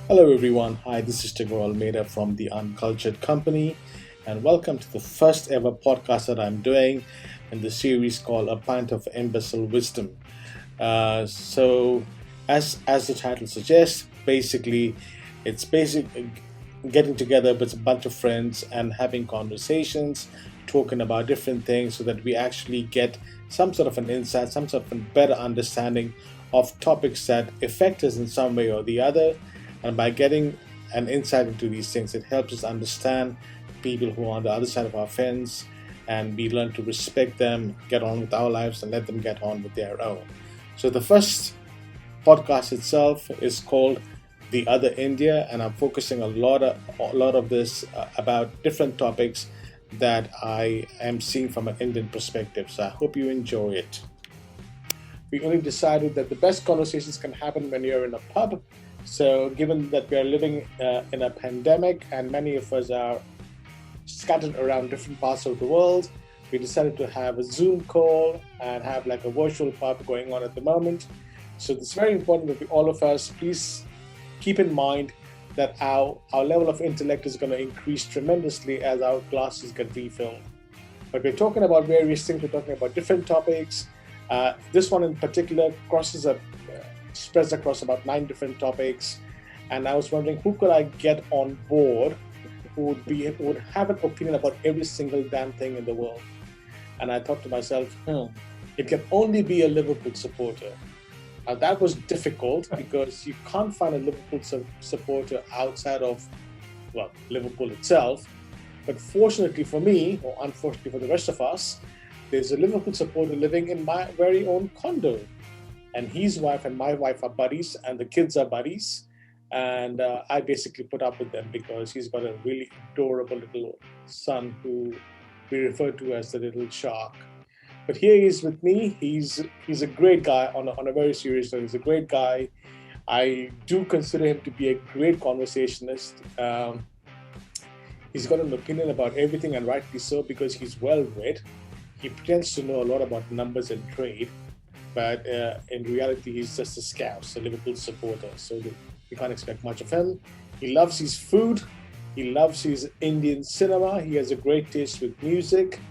Hello, everyone. Hi, this is Tagore Almeida from the Uncultured Company, and welcome to the first ever podcast that I'm doing in the series called A Pint of Imbecile Wisdom. So, as the title suggests, basically, it's basic getting together with a bunch of friends and having conversations, talking about different things, so that we actually get some sort of an insight, some sort of a better understanding of topics that affect us in some way or the other. And by getting an insight into these things, it helps us understand people who are on the other side of our fence, and we learn to respect them, get on with our lives, and let them get on with their own. So the first podcast itself is called The Other India, and I'm focusing a lot of this about different topics that I am seeing from an Indian perspective. So I hope you enjoy it. We only decided that the best conversations can happen when you're in a pub. So, given that we are living in a pandemic and many of us are scattered around different parts of the world, we decided to have a Zoom call and have like a virtual pub going on at the moment. So, it's very important that all of us please keep in mind that our level of intellect is going to increase tremendously as our glasses get refilled. But we're talking about various things, we're talking about different topics. This one in particular spreads across about 9 different topics, and I was wondering who could I get on board who would have an opinion about every single damn thing in the world. And I thought to myself, it can only be a Liverpool supporter. Now that was difficult because you can't find a Liverpool supporter outside of, well, Liverpool itself. But fortunately for me, or unfortunately for the rest of us, there's a Liverpool supporter living in my very own condo. And his wife and my wife are buddies, and the kids are buddies. And I basically put up with them because he's got a really adorable little son who we refer to as the little shark. But here he is with me. He's a great guy on a very serious note. He's a great guy. I do consider him to be a great conversationalist. He's got an opinion about everything, and rightly so, because he's well read. He pretends to know a lot about numbers and trade. But in reality, he's just a Scouse, a Liverpool supporter. So you can't expect much of him. He loves his food. He loves his Indian cinema. He has a great taste with music.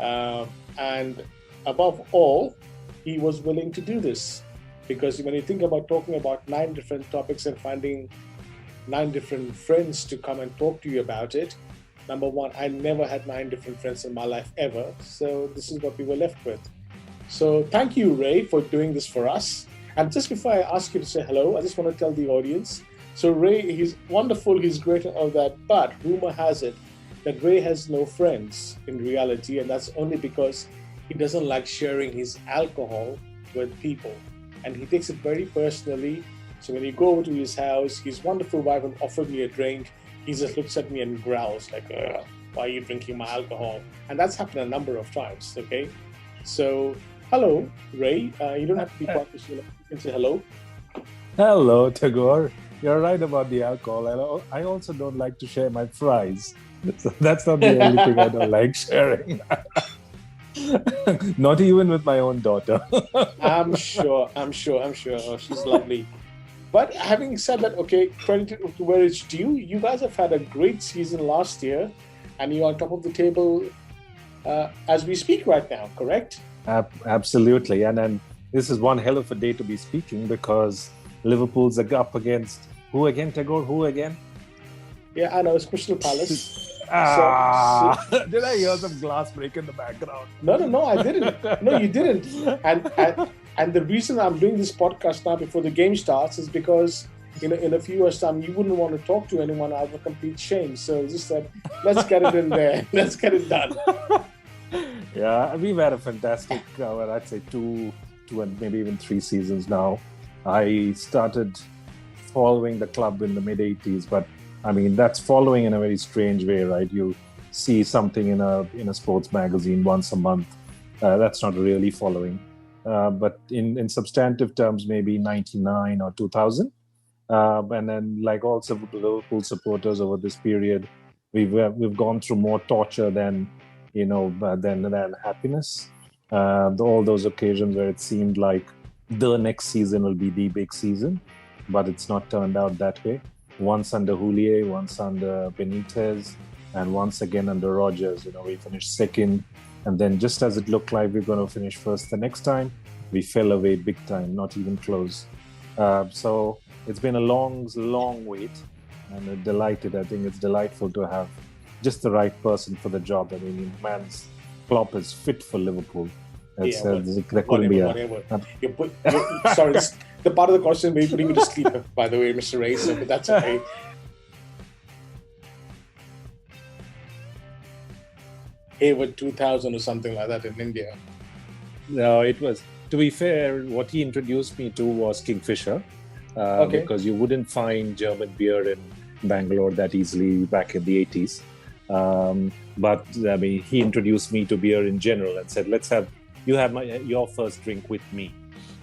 And above all, he was willing to do this. Because when you think about talking about 9 different topics and finding 9 different friends to come and talk to you about it, number one, I never had 9 different friends in my life ever. So this is what we were left with. So thank you, Ray, for doing this for us. And just before I ask you to say hello, I just want to tell the audience. So Ray, he's wonderful, he's great and all that, but rumor has it that Ray has no friends in reality, and that's only because he doesn't like sharing his alcohol with people. And he takes it very personally. So when you go over to his house, his wonderful wife will offer me a drink. He just looks at me and growls like, why are you drinking my alcohol? And that's happened a number of times, okay? So hello, Ray. You don't have to be professional. You can say hello. Hello, Tagore. You're right about the alcohol. I also don't like to share my fries. So that's not the only thing I don't like sharing. Not even with my own daughter. I'm sure. Oh, she's lovely. But having said that, okay, credit to where it's due. You guys have had a great season last year, and you're on top of the table as we speak right now, correct? Absolutely. And this is one hell of a day to be speaking because Liverpool's up against who again, Tagore? Who again? Yeah, I know. It's Crystal Palace. Did I hear some glass break in the background? No, I didn't. No, you didn't. And the reason I'm doing this podcast now before the game starts is because in a few years' time, you wouldn't want to talk to anyone out of a complete shame. So just said, let's get it in there. Let's get it done. Yeah, we've had a fantastic, I'd say two and maybe even 3 seasons now. I started following the club in the mid-'80s, but I mean, that's following in a very strange way, right? You see something in a sports magazine once a month. That's not really following. But in substantive terms, maybe 99 or 2000. And then, like all Liverpool supporters over this period, we've gone through more torture than than happiness. All those occasions where it seemed like the next season will be the big season, but it's not turned out that way. once under Houllier, once under Benitez, and once again under Rodgers. We finished second, and then just as it looked like we're going to finish first the next time, we fell away big time, not even close. So it's been a long, long wait, and I think it's delightful to have just the right person for the job. I mean, man's Klopp is fit for Liverpool. Whatever. Sorry, the part of the question may putting you to sleep, by the way, Mr. Ray, so, but that's okay. Hayward 2000 or something like that in India. No, it was, to be fair, what he introduced me to was Kingfisher, because you wouldn't find German beer in Bangalore that easily back in the 80s. But I mean, he introduced me to beer in general and said, you have your first drink with me.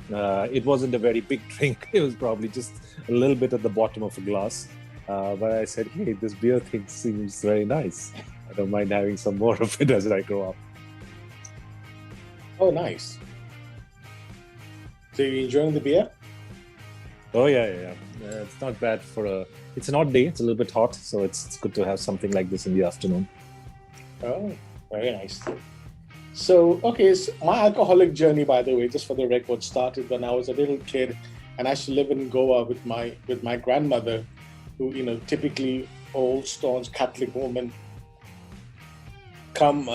It wasn't a very big drink. It was probably just a little bit at the bottom of a glass. But I said, hey, this beer thing seems very nice. I don't mind having some more of it as I grow up. Oh, nice. So you're enjoying the beer? Oh, yeah. It's not bad it's an odd day. It's a little bit hot. So it's good to have something like this in the afternoon. Oh, very nice. So my alcoholic journey, by the way, just for the record, started when I was a little kid, and I used to live in Goa with my grandmother, who, typically old, staunch Catholic woman. Come,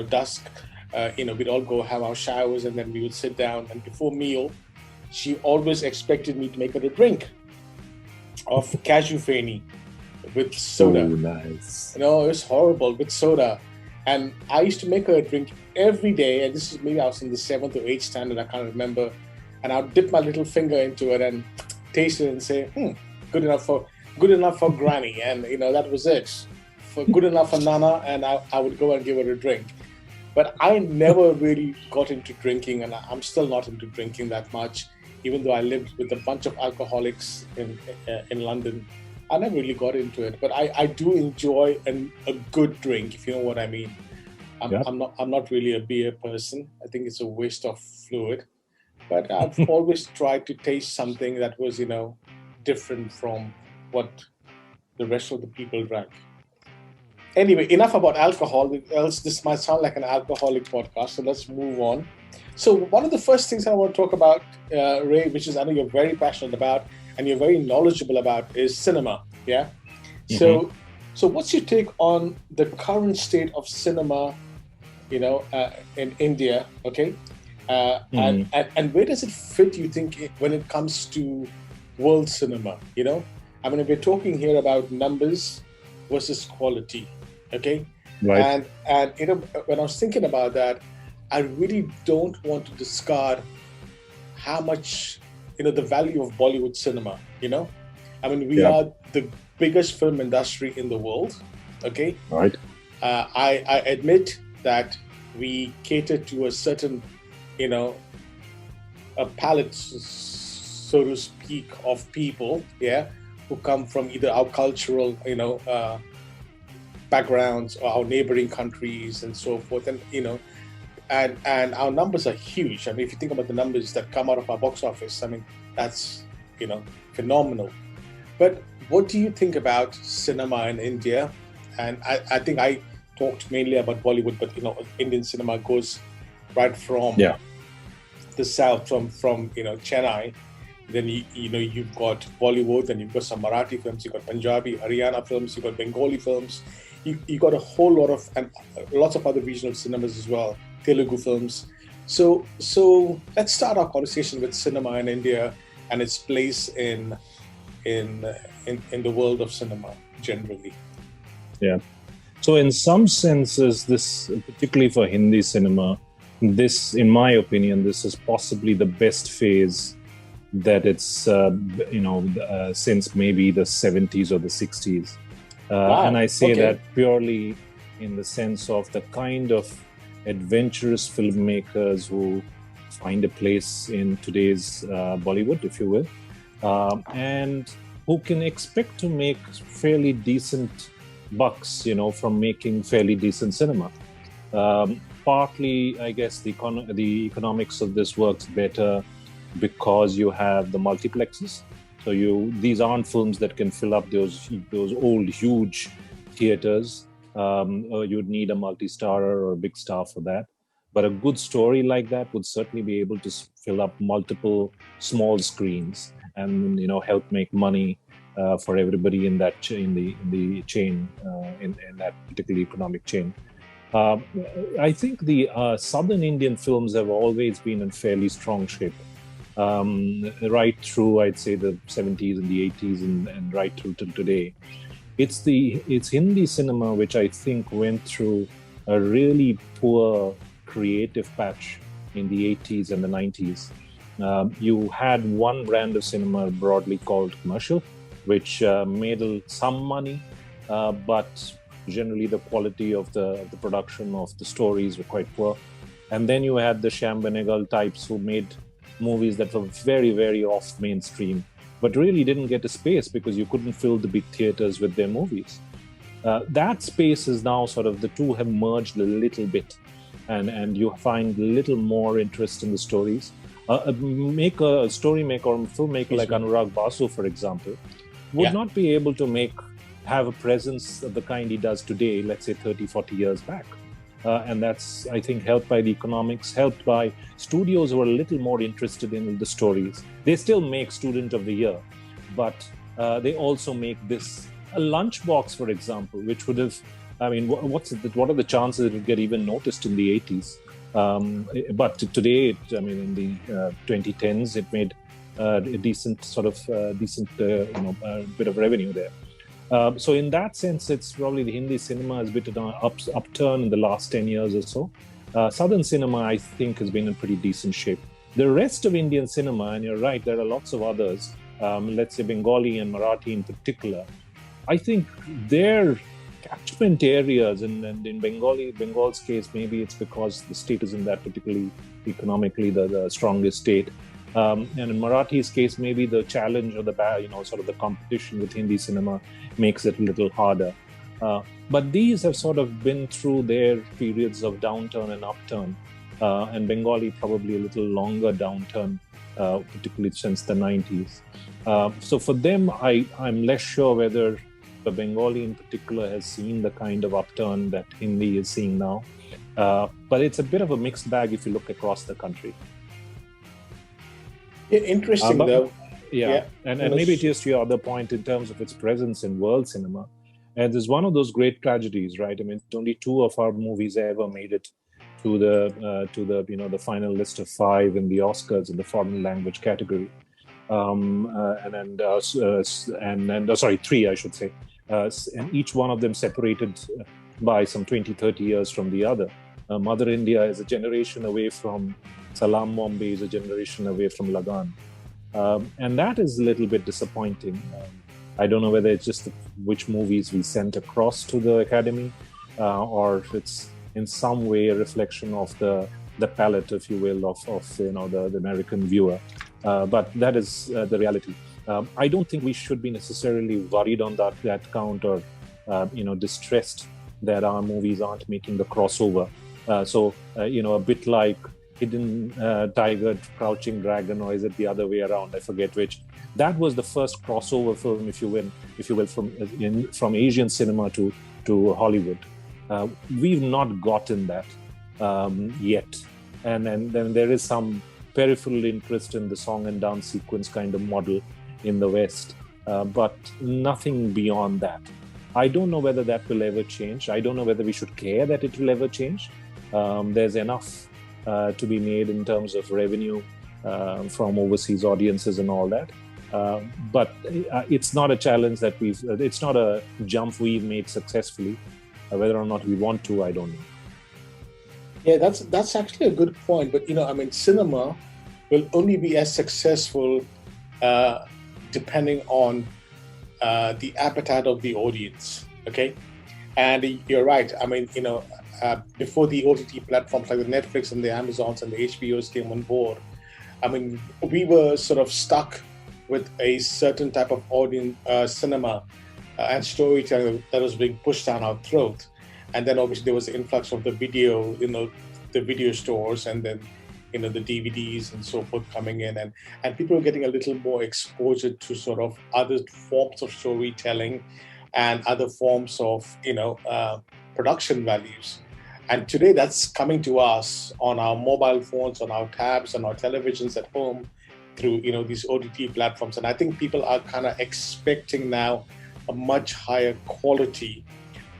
dusk, we'd all go have our showers, and then we would sit down, and before meal, she always expected me to make her a drink of cashew faney with soda. Oh, nice. It was horrible, with soda. And I used to make her a drink every day, and this is maybe I was in the 7th or 8th standard, I can't remember. And I would dip my little finger into it and taste it and say, good enough for Granny. And, that was it. Good enough for Nana, and I would go and give her a drink. But I never really got into drinking, and I'm still not into drinking that much, even though I lived with a bunch of alcoholics in London. I never really got into it, but I do enjoy a good drink, if you know what I mean. I'm not really a beer person. I think it's a waste of fluid. But I've always tried to taste something that was, different from what the rest of the people drank. Anyway, enough about alcohol, else this might sound like an alcoholic podcast, so let's move on. So one of the first things I want to talk about, Ray, which is I know you're very passionate about and you're very knowledgeable about, is cinema, yeah? Mm-hmm. So what's your take on the current state of cinema, in India, okay? And where does it fit, you think, when it comes to world cinema, I mean, we're talking here about numbers versus quality, okay? Right. And when I was thinking about that, I really don't want to discard how much, the value of Bollywood cinema, I mean, we are the biggest film industry in the world, okay? Right. I admit that we cater to a certain, a palette, so to speak, of people, who come from either our cultural, backgrounds or our neighboring countries and so forth, and and our numbers are huge. I mean, if you think about the numbers that come out of our box office, I mean, that's phenomenal. But what do you think about cinema in India? And I think I talked mainly about Bollywood, but Indian cinema goes right from the south, from Chennai. Then you've got Bollywood, and you've got some Marathi films, you've got Punjabi, Haryana films, you've got Bengali films, you got a whole lot of, and lots of other regional cinemas as well, Telugu films. So let's start our conversation with cinema in India and its place in the world of cinema generally. Yeah. So in some senses, this, particularly for Hindi cinema, this, in my opinion, this is possibly the best phase that it's, since maybe the 70s or the 60s. Wow. And I say that purely in the sense of the kind of adventurous filmmakers who find a place in today's Bollywood, if you will, and who can expect to make fairly decent bucks, from making fairly decent cinema. Partly, I guess, the economics of this works better because you have the multiplexes. So these aren't films that can fill up those old huge theaters. You'd need a multi-starrer or a big star for that. But a good story like that would certainly be able to fill up multiple small screens and help make money for everybody in that in the chain in that particular economic chain. I think the Southern Indian films have always been in fairly strong shape, right through, I'd say, the 70s and the 80s and right through till today. It's Hindi cinema which I think went through a really poor creative patch in the 80s and the 90s. You had one brand of cinema broadly called commercial, which made some money, but generally the quality of the production of the stories were quite poor. And then you had the Shyam Benegal types who made movies that were very, very off mainstream, but really didn't get a space because you couldn't fill the big theaters with their movies. That space is now sort of, the two have merged a little bit, and you find a little more interest in the stories. A story maker or filmmaker like Anurag Basu, for example, would not be able to have a presence of the kind he does today, let's say 30, 40 years back. And that's, I think, helped by the economics, helped by studios who are a little more interested in the stories. They still make Student of the Year, but they also make this. A Lunchbox, for example, which would have, what are the chances it would get even noticed in the 80s? But today, in the 2010s, it made a decent bit of revenue there. So in that sense, it's probably the Hindi cinema has been an upturn in the last 10 years or so. Southern cinema, I think, has been in pretty decent shape. The rest of Indian cinema, and you're right, there are lots of others, let's say Bengali and Marathi in particular. I think their catchment areas, and in Bengal's case, maybe it's because the state isn't that particularly economically the strongest state. And in Marathi's case, maybe the challenge or the competition with Hindi cinema makes it a little harder. But these have sort of been through their periods of downturn and upturn, and Bengali probably a little longer downturn, particularly since the 90s. So for them, I'm less sure whether the Bengali in particular has seen the kind of upturn that Hindi is seeing now. But it's a bit of a mixed bag if you look across the country. Yeah, interesting though. Yeah. And maybe just to your other point in terms of its presence in world cinema. And it's one of those great tragedies, right? Only 2 of our movies ever made it to the final list of 5 in the Oscars in the foreign language category. 3, I should say. And each one of them separated by some 20, 30 years from the other. Mother India is a generation away from Salam Bombay, is a generation away from Lagan. And that is a little bit disappointing. I don't know whether it's just which movies we sent across to the Academy, or if it's in some way a reflection of the palette, if you will, of the American viewer. But that is the reality. I don't think we should be necessarily worried on that count, or distressed that our movies aren't making the crossover. A bit like Hidden Tiger, Crouching Dragon, or is it the other way around? I forget which. That was the first crossover film, if you will, from Asian cinema to Hollywood. We've not gotten that yet, and then there is some peripheral interest in the song and dance sequence kind of model in the West, but nothing beyond that. I don't know whether that will ever change. I don't know whether we should care that it will ever change. There's enough to be made in terms of revenue from overseas audiences and all that. But it's not a challenge that it's not a jump we've made successfully. Whether or not we want to, I don't know. Yeah, that's actually a good point. But cinema will only be as successful depending on the appetite of the audience. Okay, and you're right. Before the OTT platforms like the Netflix and the Amazons and the HBOs came on board, we were sort of stuck with a certain type of audience, cinema and storytelling that was being pushed down our throat. And then obviously there was the influx of the video, the video stores, and then the DVDs and so forth coming in, and people are getting a little more exposure to sort of other forms of storytelling and other forms of production values. And today that's coming to us on our mobile phones, on our tabs, on our televisions at home through these OTT platforms. And I think people are kind of expecting now a much higher quality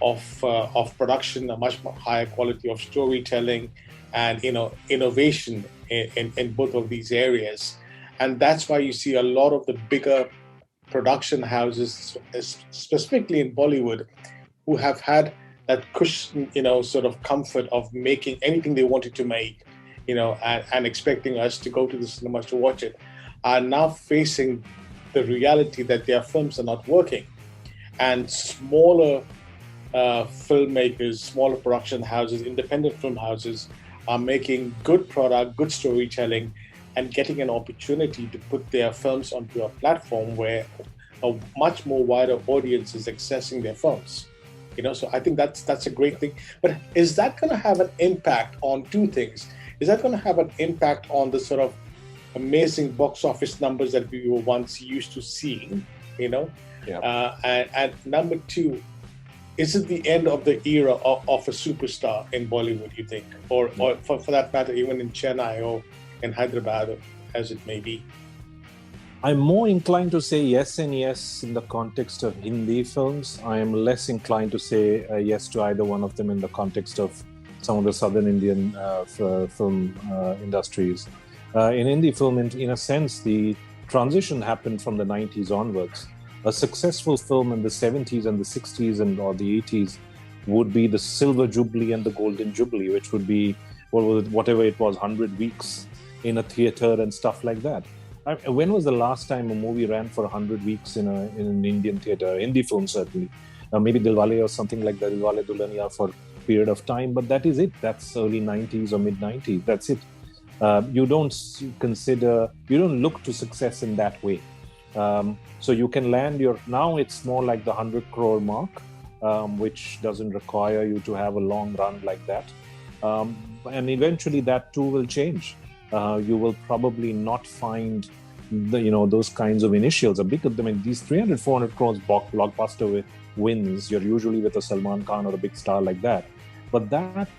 of production, a much higher quality of storytelling, and innovation in both of these areas. And that's why you see a lot of the bigger production houses, specifically in Bollywood, who have had that cushion, sort of comfort of making anything they wanted to make, and expecting us to go to the cinemas to watch it, are now facing the reality that their films are not working. And smaller filmmakers, smaller production houses, independent film houses are making good product, good storytelling, and getting an opportunity to put their films onto a platform where a much more wider audience is accessing their films. So I think that's a great thing. But is that going to have an impact on two things? Is that going to have an impact on the sort of amazing box office numbers that we were once used to seeing? Yeah. And number two, is it the end of the era of a superstar in Bollywood, you think? Or for that matter, even in Chennai or in Hyderabad, as it may be? I'm more inclined to say yes and yes in the context of Hindi films. I am less inclined to say yes to either one of them in the context of some of the Southern Indian film industries. In Hindi film, in a sense, the transition happened from the 90s onwards. A successful film in the 70s and the 60s or the 80s would be the Silver Jubilee and the Golden Jubilee, which would be whatever it was, 100 weeks in a theater and stuff like that. When was the last time a movie ran for 100 weeks in an Indian theater? Hindi film, certainly. Maybe Dilwale or something like that, Dilwale Dulhaniya for a period of time, but that is it. That's early 90s or mid 90s. That's it. You don't look to success in that way. So you can land now it's more like the 100 crore mark, which doesn't require you to have a long run like that. And eventually that too will change. You will probably not find those kinds of initials. These 300, 400 crores blockbuster wins, you're usually with a Salman Khan or a big star like that. But that,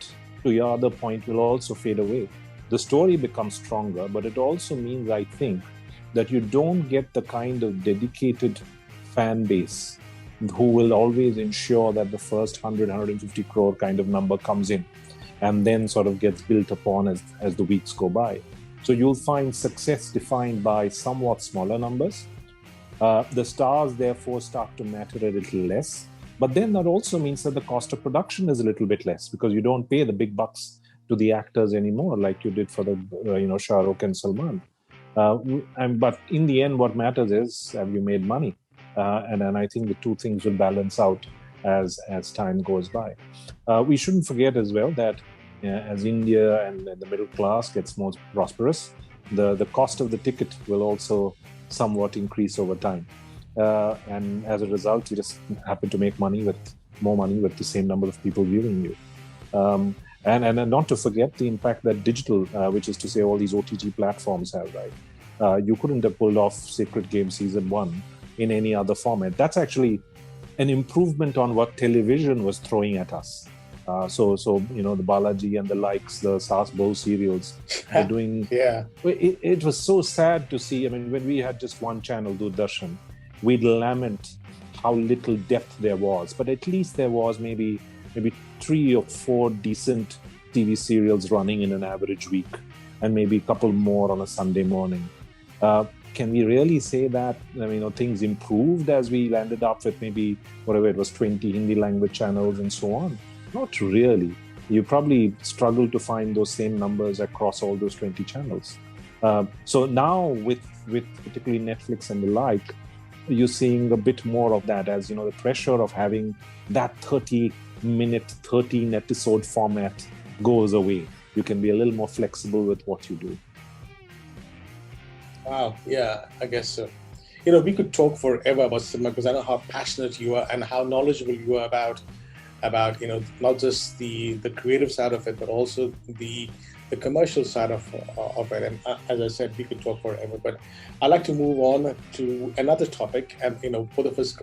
to your other point, will also fade away. The story becomes stronger, but it also means, I think, that you don't get the kind of dedicated fan base who will always ensure that the first 100, 150 crore kind of number comes in and then sort of gets built upon as the weeks go by. So you'll find success defined by somewhat smaller numbers. The stars, therefore, start to matter a little less. But then that also means that the cost of production is a little bit less because you don't pay the big bucks to the actors anymore like you did for the Shah Rukh and Salman. But in the end, what matters is have you made money? And I think the two things will balance out as time goes by. We shouldn't forget as well that as India and the middle class gets more prosperous, the cost of the ticket will also somewhat increase over time. And as a result, you just happen to make more money with the same number of people viewing you. And not to forget the impact that digital, which is to say all these OTT platforms have, right? You couldn't have pulled off Sacred Game Season 1 in any other format. That's actually an improvement on what television was throwing at us. So the Balaji and the likes, the Saas Bahu serials are doing... Yeah. It was so sad to see. I mean, when we had just one channel, Doordarshan, we'd lament how little depth there was. But at least there was maybe 3 or 4 decent TV serials running in an average week, and maybe a couple more on a Sunday morning. Can we really say that things improved as we landed up with maybe whatever it was, 20 Hindi language channels and so on? Not really. You probably struggle to find those same numbers across all those 20 channels. So now with particularly Netflix and the like, you're seeing a bit more of that as the pressure of having that 30-minute, 13-episode format goes away. You can be a little more flexible with what you do. Wow, yeah, I guess so. We could talk forever about cinema because I know how passionate you are and how knowledgeable you are about not just the creative side of it, but also the the commercial side of it. And as I said, we could talk forever, but I'd like to move on to another topic. And both of us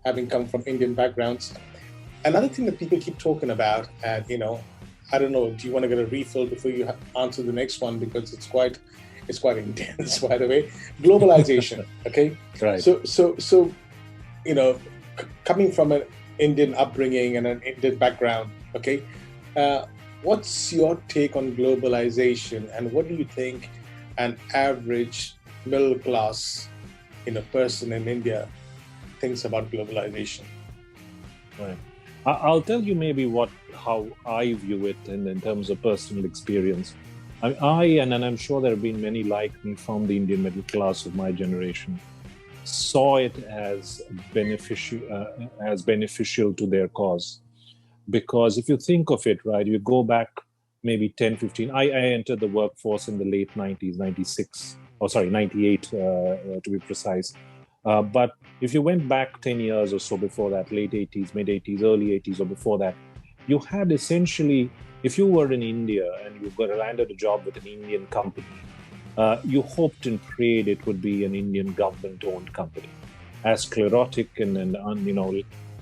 having come from Indian backgrounds, another thing that people keep talking about, and I don't know, do you want to get a refill before you answer the next one, because it's quite intense, by the way. Globalization, okay? Right. So coming from an Indian upbringing and an Indian background, okay, what's your take on globalization, and what do you think an average middle class, person in India thinks about globalization? Right. I'll tell you maybe how I view it in terms of personal experience. And I'm sure there have been many like me from the Indian middle class of my generation, saw it as beneficial to their cause. Because if you think of it, right, you go back maybe 10, 15, I entered the workforce in the late 90s, 98 to be precise. But if you went back 10 years or so before that, late 80s, mid 80s, early 80s, or before that, you had essentially, if you were in India and you landed a job with an Indian company, you hoped and prayed it would be an Indian government-owned company. As sclerotic and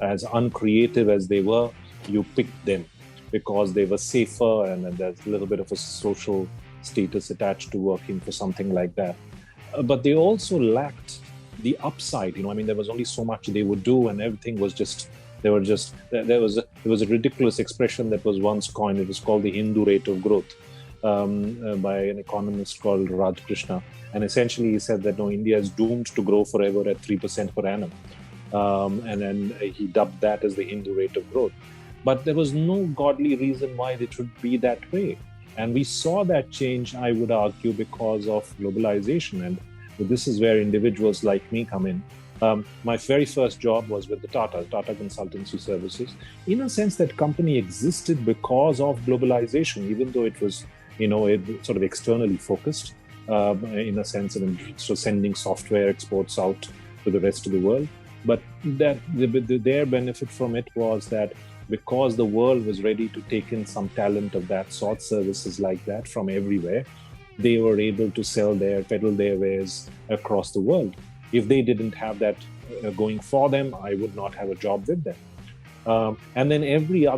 as uncreative as they were, you picked them because they were safer, and there's a little bit of a social status attached to working for something like that. But they also lacked the upside. There was only so much they would do, and everything was just. There was a ridiculous expression that was once coined. It was called the Hindu rate of growth by an economist called Raj Krishna. And essentially he said that India is doomed to grow forever at 3% per annum. And then he dubbed that as the Hindu rate of growth. But there was no godly reason why it should be that way. And we saw that change, I would argue, because of globalization. And this is where individuals like me come in. My very first job was with the Tata Consultancy Services. In a sense, that company existed because of globalization, even though it was, it sort of externally focused, in a sense, so sending software exports out to the rest of the world. But that their benefit from it was that because the world was ready to take in some talent of that sort, services like that from everywhere, they were able to peddle their wares across the world. If they didn't have that going for them, I would not have a job with them. And then every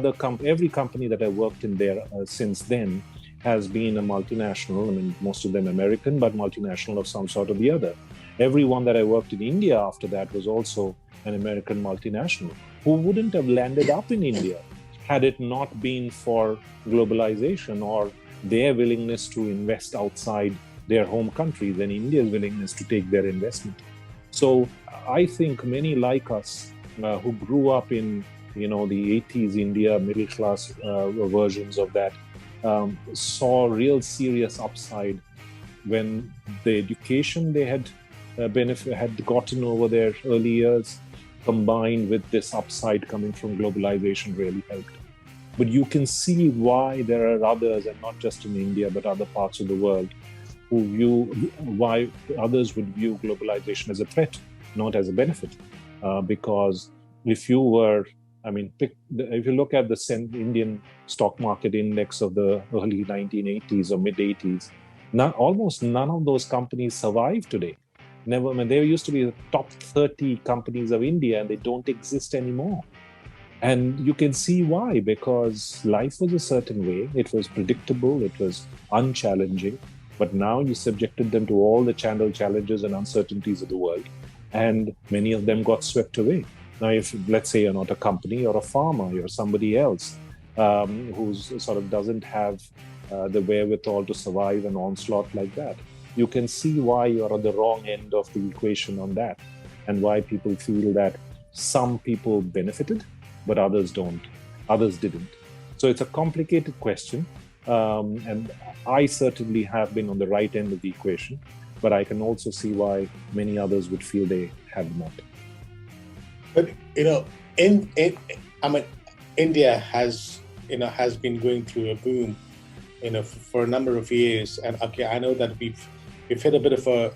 company that I worked in there since then has been a multinational. Most of them American, but multinational of some sort or the other. Everyone that I worked in India after that was also an American multinational who wouldn't have landed up in India had it not been for globalization or their willingness to invest outside their home countries and India's willingness to take their investment. So I think many like us who grew up in the 80s India middle class versions of that saw real serious upside when the education they had gotten over their early years combined with this upside coming from globalization really helped. But you can see why there are others, and not just in India but other parts of the world, why others would view globalization as a threat, not as a benefit. Because if you look at the Indian stock market index of the early 1980s or mid 80s, almost none of those companies survive today. There used to be the top 30 companies of India, and they don't exist anymore. And you can see why, because life was a certain way. It was predictable, it was unchallenging. But now you subjected them to all the challenges and uncertainties of the world, and many of them got swept away. Now, if, let's say, you're not a company or a farmer, you're somebody else who sort of doesn't have the wherewithal to survive an onslaught like that, you can see why you're on the wrong end of the equation on that, and why people feel that some people benefited, but others didn't. So it's a complicated question. And I certainly have been on the right end of the equation, but I can also see why many others would feel they have not. But India has been going through a boom, for a number of years, and okay, I know that we've hit a bit of a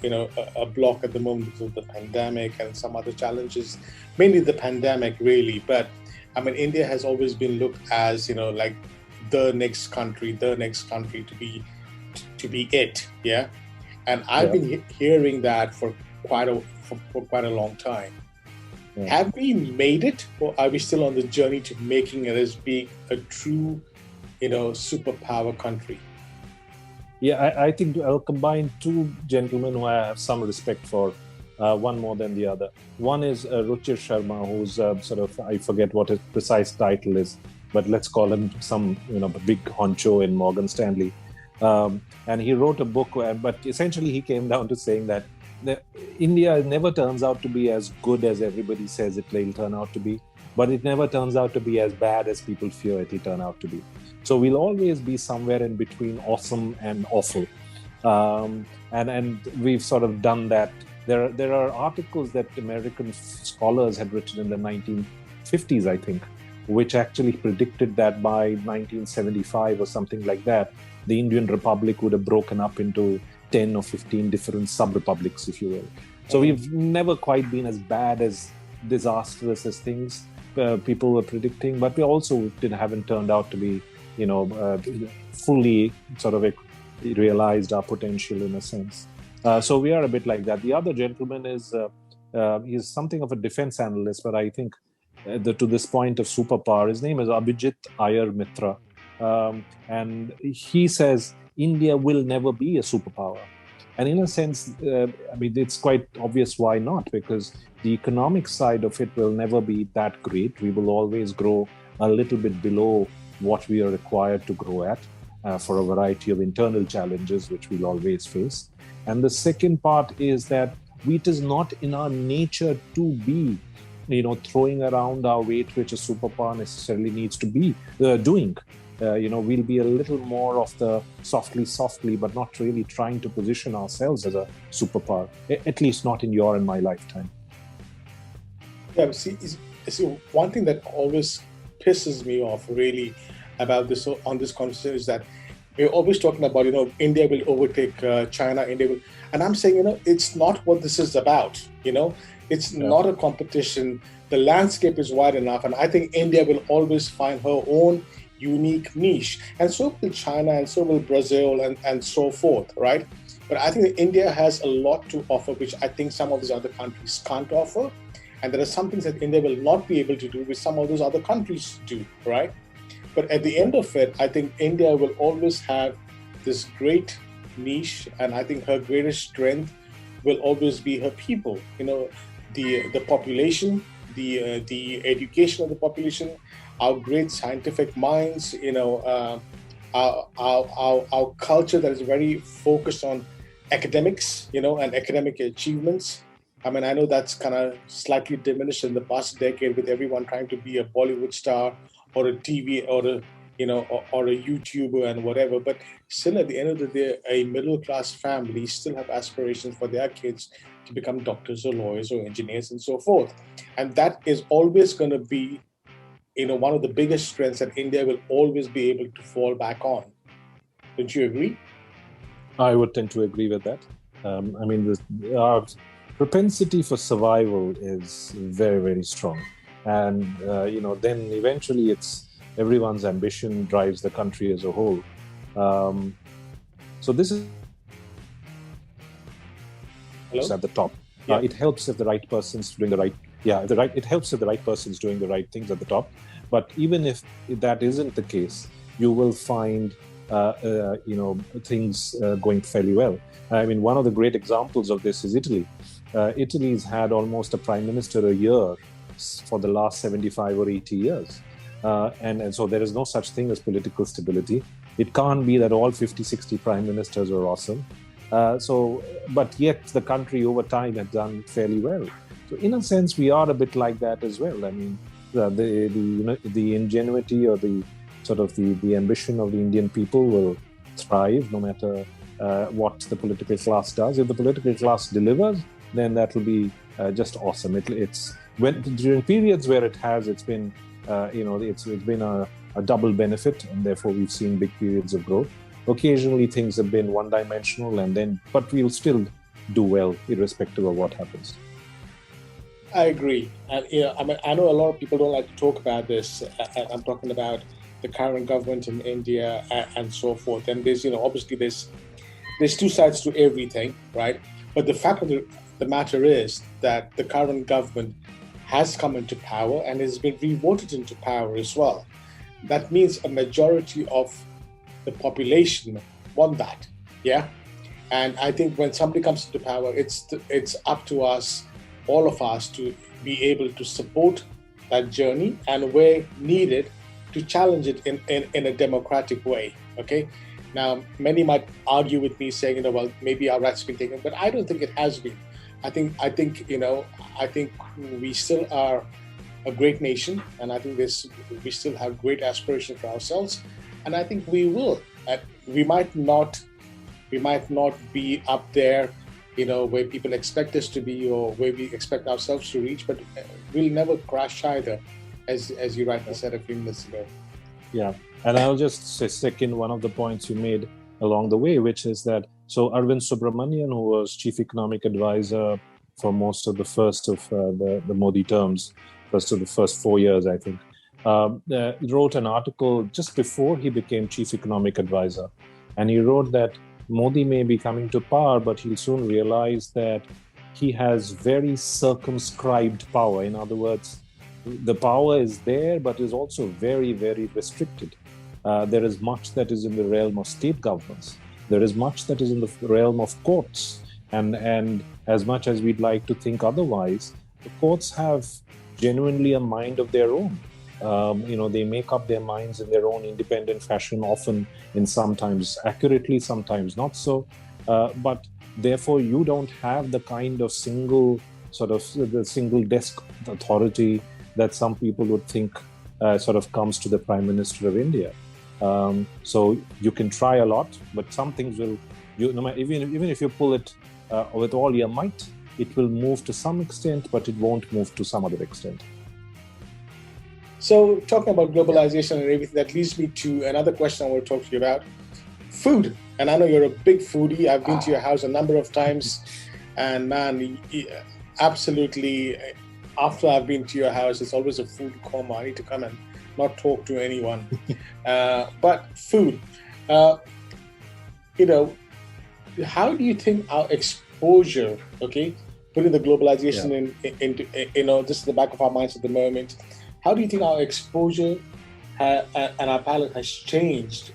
block at the moment because of the pandemic and some other challenges, mainly the pandemic, really. But India has always been looked as like the next country to be it. Yeah. And I've been hearing that for quite a long time. Yeah. Have we made it, or are we still on the journey to making it as being a true, superpower country? Yeah, I think I'll combine two gentlemen who I have some respect for, one more than the other. One is Ruchir Sharma, who's I forget what his precise title is, but let's call him some, big honcho in Morgan Stanley. And he wrote a book, but essentially he came down to saying that India never turns out to be as good as everybody says it will turn out to be, but it never turns out to be as bad as people fear it will turn out to be. So we'll always be somewhere in between awesome and awful. And we've sort of done that. There are articles that American scholars had written in the 1950s, I think, which actually predicted that by 1975 or something like that, the Indian Republic would have broken up into 10 or 15 different sub-republics, if you will. So we've never quite been as bad, as disastrous as things people were predicting, but we also haven't turned out to be, fully sort of realized our potential in a sense. So we are a bit like that. The other gentleman is he's something of a defense analyst, but I think to this point of superpower, his name is Abhijit Iyer Mitra. And he says India will never be a superpower. And in a sense, it's quite obvious why not, because the economic side of it will never be that great. We will always grow a little bit below what we are required to grow at for a variety of internal challenges, which we'll always face. And the second part is that it is not in our nature to be, throwing around our weight, which a superpower necessarily needs to be doing. We'll be a little more of the softly, but not really trying to position ourselves as a superpower, at least not in your and my lifetime. Yeah, see, one thing that always pisses me off really about this on this conversation is that we're always talking about, India will overtake China, and I'm saying, it's not what this is about, It's not a competition. The landscape is wide enough, and I think India will always find her own unique niche, and so will China, and so will Brazil, and so forth, right? But I think that India has a lot to offer, which I think some of these other countries can't offer, and there are some things that India will not be able to do, which some of those other countries do, right? But at the end of it, I think India will always have this great niche, and I think her greatest strength will always be her people. The population, the education of the population, our great scientific minds, our culture that is very focused on academics, and academic achievements. I know that's kind of slightly diminished in the past decade with everyone trying to be a Bollywood star or a TV or a YouTuber and whatever. But still, at the end of the day, a middle-class family still have aspirations for their kids to become doctors or lawyers or engineers and so forth. And that is always going to be, one of the biggest strengths that India will always be able to fall back on. Don't you agree? I would tend to agree with that. Our propensity for survival is very, very strong. And, then eventually it's everyone's ambition drives the country as a whole. So this is at the top. Yeah. It helps if the right person's doing the right. Yeah, it helps if the right person's doing the right things at the top. But even if that isn't the case, you will find, things going fairly well. One of the great examples of this is Italy. Italy's had almost a prime minister a year for the last 75 or 80 years. And so there is no such thing as political stability. It can't be that all 50, 60 prime ministers are awesome. But yet the country over time has done fairly well. So in a sense, we are a bit like that as well. The ingenuity or the sort of the ambition of the Indian people will thrive no matter what the political class does. If the political class delivers, then that will be just awesome. It's during periods where it's been a double benefit, and therefore we've seen big periods of growth. Occasionally things have been one-dimensional, but we'll still do well irrespective of what happens. I agree. And I mean, I know a lot of people don't like to talk about this. I'm talking about the current government in India and so forth. And there's, obviously there's two sides to everything, right? But the fact of the matter is that the current government has come into power and has been re-voted into power as well. That means a majority of the population want that. Yeah. And I think when somebody comes into power, it's up to us, all of us, to be able to support that journey and where needed to challenge it in a democratic way. Okay. Now, many might argue with me saying, well, maybe our rights have been taken, but I don't think it has been. I think we still are a great nation, and I think we still have great aspirations for ourselves, and I think we will. We might not be up there, where people expect us to be or where we expect ourselves to reach, but we'll never crash either, as you rightly said a few minutes ago. Yeah, and I'll just say second one of the points you made along the way, which is that Arvind Subramanian, who was chief economic advisor for most of the first of the Modi terms, first of the first 4 years, I think, wrote an article just before he became chief economic advisor, and he wrote that Modi may be coming to power, but he'll soon realize that he has very circumscribed power. In other words, the power is there, but is also very, very restricted. There is much that is in the realm of state governments. There is much that is in the realm of courts. And as much as we'd like to think otherwise, the courts have genuinely a mind of their own. They make up their minds in their own independent fashion, often in sometimes accurately, sometimes not so. But therefore, you don't have the kind of single desk authority that some people would think comes to the Prime Minister of India. So you can try a lot, but some things will, even if you pull it with all your might, it will move to some extent, but it won't move to some other extent. So talking about globalization and everything, that leads me to another question I want to talk to you about. Food. And I know you're a big foodie. I've been to your house a number of times. And man, absolutely, after I've been to your house, it's always a food coma. I need to come and not talk to anyone. But food. How do you think our exposure, putting the globalization into this is the back of our minds at the moment, how do you think our exposure and our palate has changed,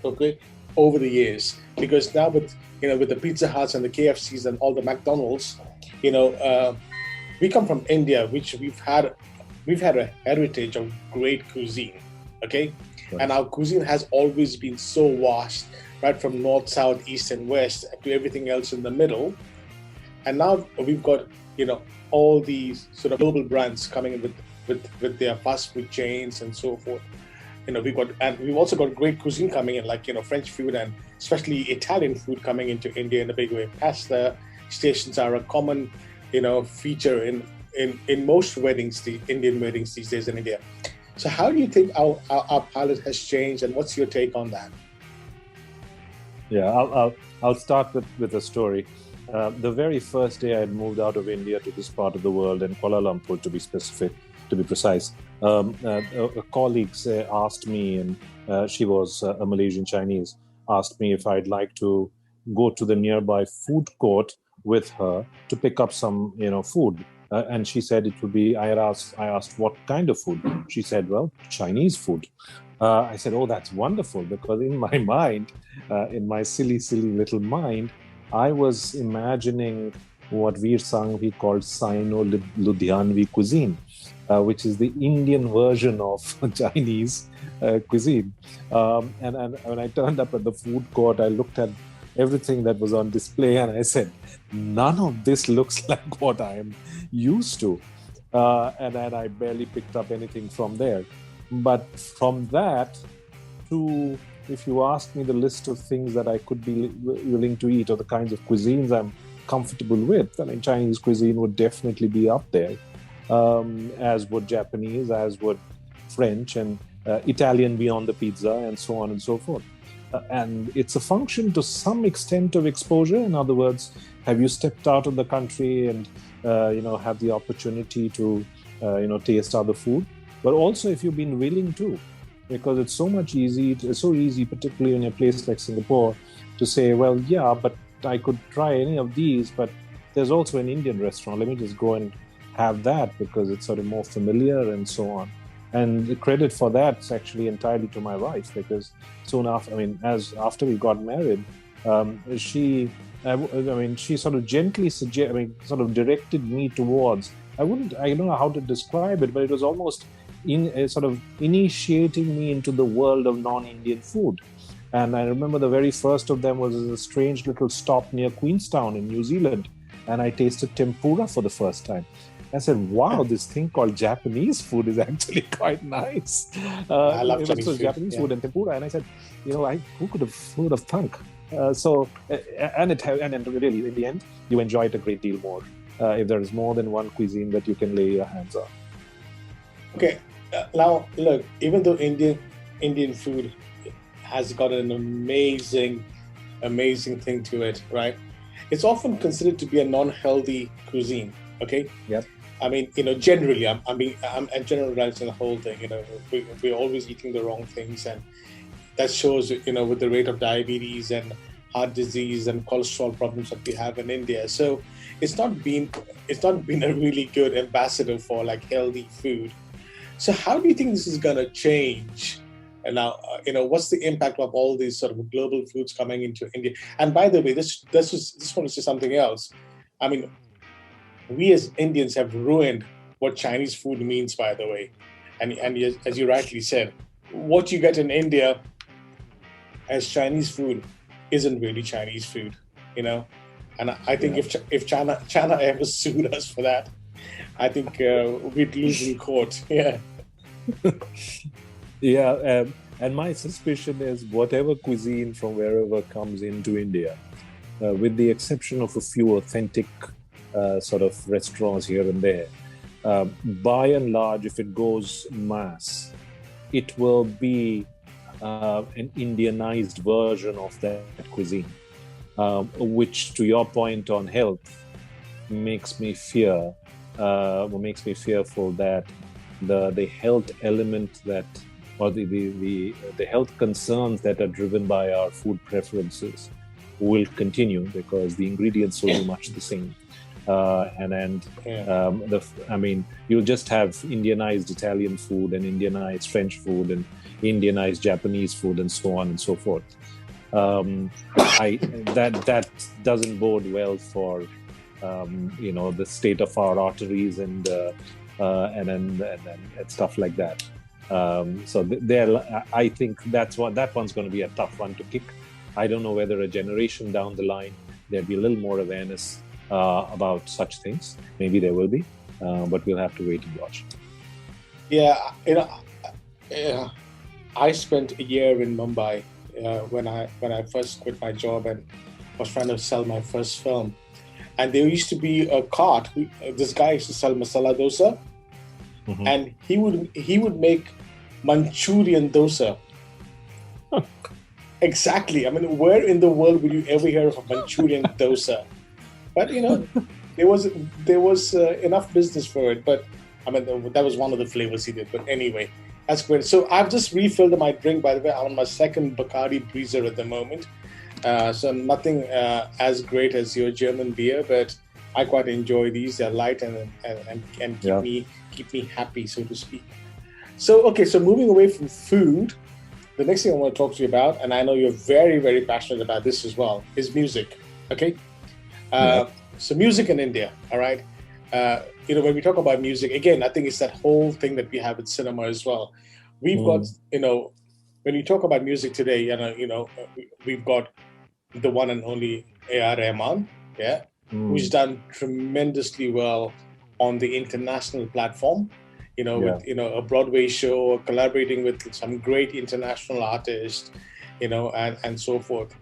over the years? Because now with the Pizza Huts and the KFCs and all the McDonald's, we come from India, which we've had a heritage of great cuisine, okay? Right. And our cuisine has always been so vast, right from north, south, east, and west to everything else in the middle. And now we've got, all these sort of global brands coming in with their fast food chains and so forth. We've also got great cuisine coming in, like, French food and especially Italian food coming into India in a big way. Pasta stations are a common, feature in most weddings, the Indian weddings these days in India. So how do you think our palate has changed, and what's your take on that? Yeah, I'll start with a story. The very first day I had moved out of India to this part of the world, in Kuala Lumpur to be precise, a colleague asked me, and she was a Malaysian Chinese, asked me if I'd like to go to the nearby food court with her to pick up some, food. And she said it would be, I asked what kind of food? She said, well, Chinese food. I said, oh, that's wonderful, because in my mind, in my silly little mind, I was imagining what Veer Sanghavi called Sino-Ludhianvi cuisine, which is the Indian version of Chinese cuisine. And when I turned up at the food court, I looked at everything that was on display, and I said, none of this looks like what I am used to. And then I barely picked up anything from there. But from that to, if you ask me the list of things that I could be willing to eat or the kinds of cuisines I'm comfortable with, I mean, Chinese cuisine would definitely be up there, as would Japanese, as would French, and Italian beyond the pizza, and so on and so forth. and it's a function to some extent of exposure. In other words, have you stepped out of the country and have the opportunity to taste other food? But also if you've been willing to, because it's so easy, particularly in a place like Singapore, to say, well, yeah, but I could try any of these, but there's also an Indian restaurant. Let me just go and have that because it's sort of more familiar and so on. And the credit for that's actually entirely to my wife, because soon after we got married, she sort of gently sort of directed me towards, I don't know how to describe it, but it was almost sort of initiating me into the world of non-Indian food. And I remember the very first of them was a strange little stop near Queenstown in New Zealand. And I tasted tempura for the first time. I said, wow, this thing called Japanese food is actually quite nice. I love Japanese food and tempura. And I said, who could have thunk? And really, in the end, you enjoy it a great deal more if there is more than one cuisine that you can lay your hands on. Okay, now look, even though Indian food has got an amazing thing to it, right? It's often considered to be a non-healthy cuisine. Okay. Yep. I mean, generally, I'm generalizing the whole thing. We're always eating the wrong things, and that shows, with the rate of diabetes and heart disease and cholesterol problems that we have in India. So it's not been a really good ambassador for like healthy food. So how do you think this is going to change? And now, what's the impact of all these sort of global foods coming into India? And by the way, this one is just something else. I mean, we as Indians have ruined what Chinese food means, by the way. And as you rightly said, what you get in India as Chinese food isn't really Chinese food, And I think if China ever sued us for that, I think we'd lose in court. Yeah. Yeah, and my suspicion is whatever cuisine from wherever comes into India, with the exception of a few authentic sort of restaurants here and there, by and large, if it goes mass, it will be an Indianized version of that cuisine, which, to your point on health, makes me fearful that the health element that, or the health concerns that are driven by our food preferences will continue, because the ingredients will be much the same. You'll just have Indianized Italian food and Indianized French food and Indianized Japanese food and so on and so forth. That doesn't bode well for the state of our arteries and stuff like that. I think that one's going to be a tough one to kick. I don't know whether a generation down the line there'll be a little more awareness about such things. Maybe there will be, but we'll have to wait and watch. Yeah, I spent a year in Mumbai when I first quit my job and was trying to sell my first film. And there used to be a cart. This guy used to sell masala dosa, and he would make Manchurian dosa. Exactly. I mean, where in the world would you ever hear of a Manchurian dosa? But there was enough business for it. But I mean, that was one of the flavors he did. But anyway, that's great. So I've just refilled my drink. By the way, I'm on my second Bacardi Breezer at the moment. So nothing as great as your German beer, but I quite enjoy these. They're light and keep me happy, so to speak. So moving away from food, the next thing I want to talk to you about, and I know you're very, very passionate about this as well, is music. Okay, so music in India. All right, when we talk about music, again, I think it's that whole thing that we have in cinema as well. We've got when you talk about music today, we've got the one and only A.R. Rahman, who's done tremendously well on the international platform, with a Broadway show, collaborating with some great international artists, and so forth.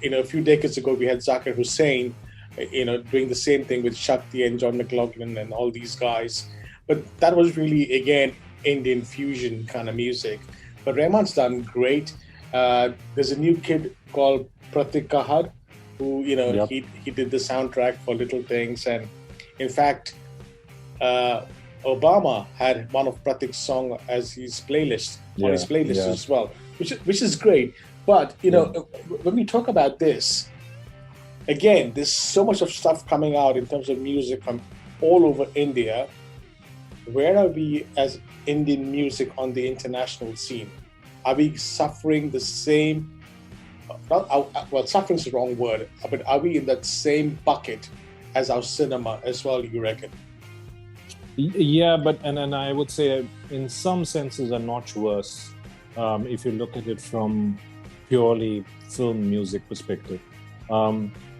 A few decades ago, we had Zakir Hussain, doing the same thing with Shakti and John McLaughlin and all these guys. But that was really, again, Indian fusion kind of music. But Rahman's done great. There's a new kid called Pratik Kahar, who Yep. he did the soundtrack for Little Things, and in fact, uh, Obama had one of Pratik's song as his playlist on his Yeah. playlist Yeah. as well, which is great. But Yeah. when we talk about this, again, there's so much of stuff coming out in terms of music from all over India. Where are we as Indian music on the international scene? Are we suffering the same? Not well, suffering is the wrong word, but are we in that same bucket as our cinema as well? You reckon? Yeah, but and I would say in some senses a notch worse, if you look at it from purely film music perspective.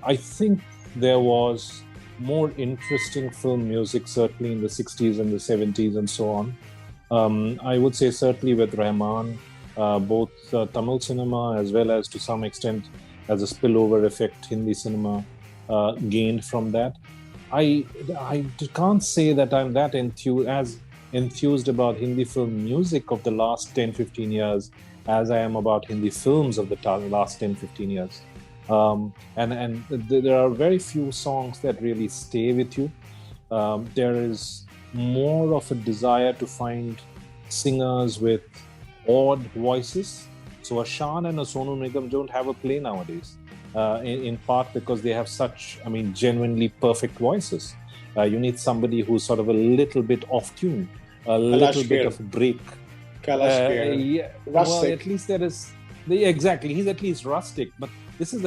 I think there was more interesting film music certainly in the 60s and the 70s and so on. I would say certainly with Rahman, both Tamil cinema as well as to some extent as a spillover effect Hindi cinema gained from that. I can't say that I'm that enthused about Hindi film music of the last 10, 15 years as I am about Hindi films of the last 10, 15 years. And there are very few songs that really stay with you. There is more of a desire to find singers with odd voices. So a Shan and a Sonu Nigam don't have a play nowadays. In part because they have such, genuinely perfect voices. You need somebody who's sort of a little bit off tune, a little bit of a break. Yeah, rustic. Well, at least there is. Exactly, he's at least rustic, but this is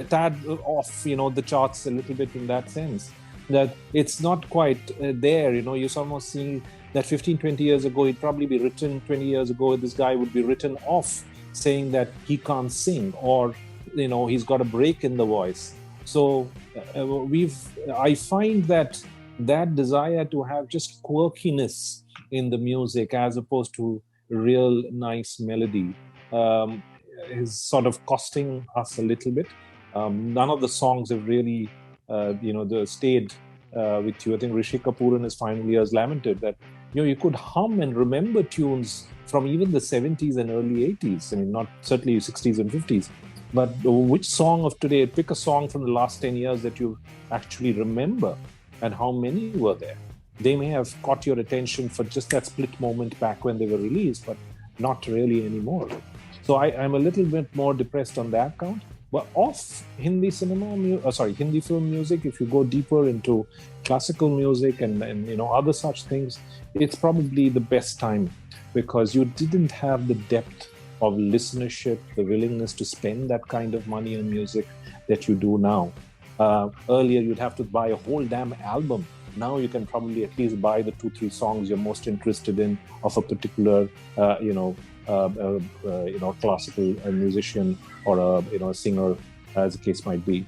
tad off, the charts a little bit in that sense. That it's not quite there, you're almost seeing that 15, 20 years ago, it'd probably be written 20 years ago, this guy would be written off saying that he can't sing or he's got a break in the voice. So I find that desire to have just quirkiness in the music as opposed to real nice melody is sort of costing us a little bit. None of the songs have really stayed with you. I think Rishi Kapoor in his final years lamented that you could hum and remember tunes from even the 70s and early 80s. Not certainly 60s and 50s. But which song of today, pick a song from the last 10 years that you actually remember, and how many were there? They may have caught your attention for just that split moment back when they were released, but not really anymore. So I'm a little bit more depressed on that count. But off Hindi Hindi film music, if you go deeper into classical music and other such things, it's probably the best time because you didn't have the depth of listenership, the willingness to spend that kind of money on music that you do now. Earlier, you'd have to buy a whole damn album. Now you can probably at least buy the 2-3 songs you're most interested in of a particular, classical musician or a singer, as the case might be.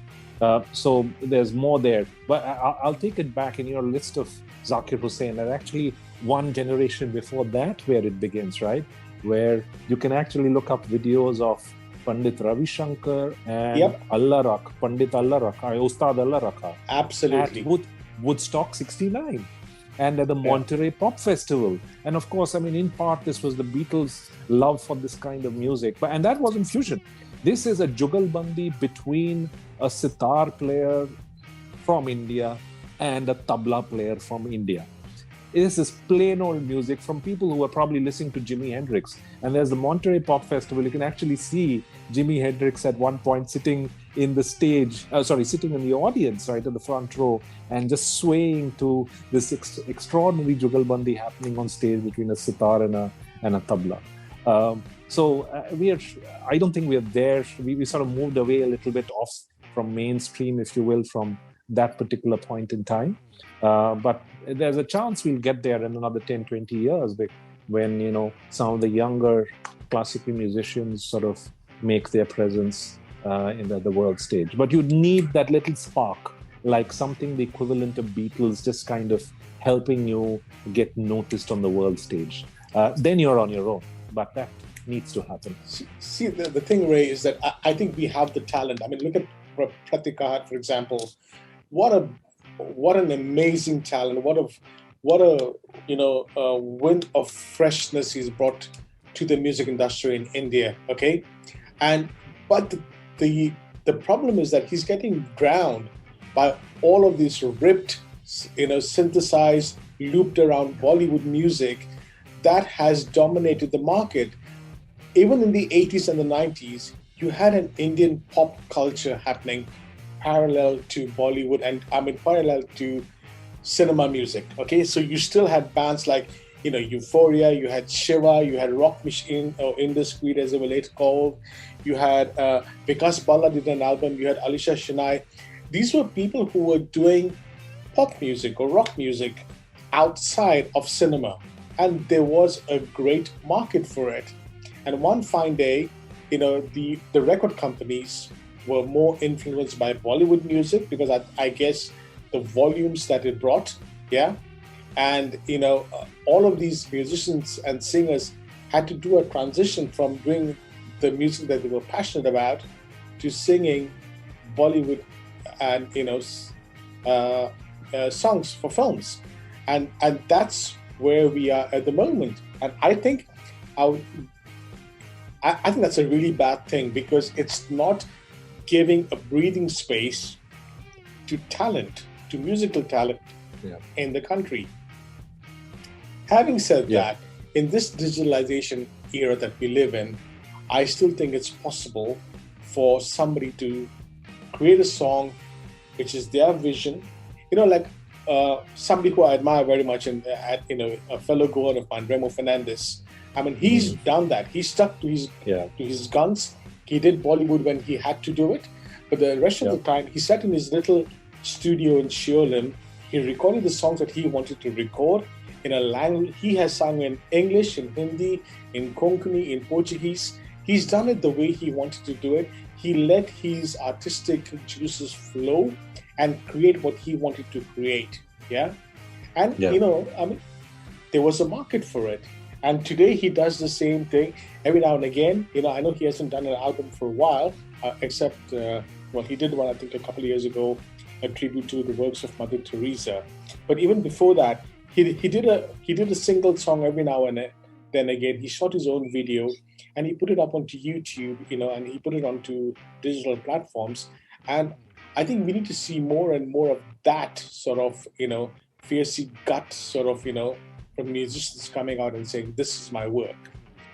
So there's more there. But I'll take it back in your list of Zakir Hussain. There's actually one generation before that where it begins, right? Where you can actually look up videos of Pandit Ravi Shankar and Allah Rakh, Pandit Allah Rakh, Ustad Allah Rakha. Absolutely. At Woodstock 69 and at the Monterey Pop Festival. And of course, in part, this was the Beatles' love for this kind of music. And that wasn't fusion. This is a jugalbandi between a sitar player from India and a tabla player from India. This is plain old music from people who are probably listening to Jimi Hendrix. And there's the Monterey Pop Festival. You can actually see Jimi Hendrix at one point sitting in the sitting in the audience, right at the front row, and just swaying to this extraordinary jugalbandi happening on stage between a sitar and a tabla. I don't think we are there. We sort of moved away a little bit off from mainstream, if you will, from that particular point in time. But there's a chance we'll get there in another 10, 20 years when, some of the younger classical musicians sort of make their presence in the world stage. But you'd need that little spark, like something the equivalent of Beatles, just kind of helping you get noticed on the world stage. Then you're on your own. But that needs to happen. See, the thing, Ray, is that I think we have the talent. Look at Pratik Kahar, for example. What an amazing talent! What a wind of freshness he's brought to the music industry in India. Okay, but the problem is that he's getting drowned by all of these ripped, synthesized, looped around Bollywood music that has dominated the market. Even in the 80s and the 90s, you had an Indian pop culture happening parallel to Bollywood, and I mean parallel to cinema music. Okay, so you still had bands like Euphoria, you had Shiva, you had Rock Machine or Indiscreet as they were later called. You had Vikas Balla did an album. You had Alisha Shinai. These were people who were doing pop music or rock music outside of cinema, and there was a great market for it. And one fine day, the record companies were more influenced by Bollywood music because I guess the volumes that it brought, yeah. And all of these musicians and singers had to do a transition from doing the music that they were passionate about to singing Bollywood and songs for films, and that's where we are at the moment. And I think I think that's a really bad thing because it's not giving a breathing space to talent, to musical talent in the country. Having said that, in this digitalization era that we live in, I still think it's possible for somebody to create a song which is their vision. Like somebody who I admire very much, and a fellow Goan of mine, Remo Fernandez. I mean, he's done that. He stuck to his guns. He did Bollywood when he had to do it, but the rest of the time, he sat in his little studio in Shiolim. He recorded the songs that he wanted to record in a language. He has sung in English, in Hindi, in Konkani, in Portuguese. He's done it the way he wanted to do it. He let his artistic juices flow and create what he wanted to create. Yeah. And, I mean, there was a market for it. And today he does the same thing every now and again. I know he hasn't done an album for a while, except, he did one, I think, a couple of years ago, a tribute to the works of Mother Teresa. But even before that, he did a single song every now and then again. He shot his own video and he put it up onto YouTube, and he put it onto digital platforms. And I think we need to see more and more of that sort of, fiercey gut sort of, from musicians coming out and saying, this is my work.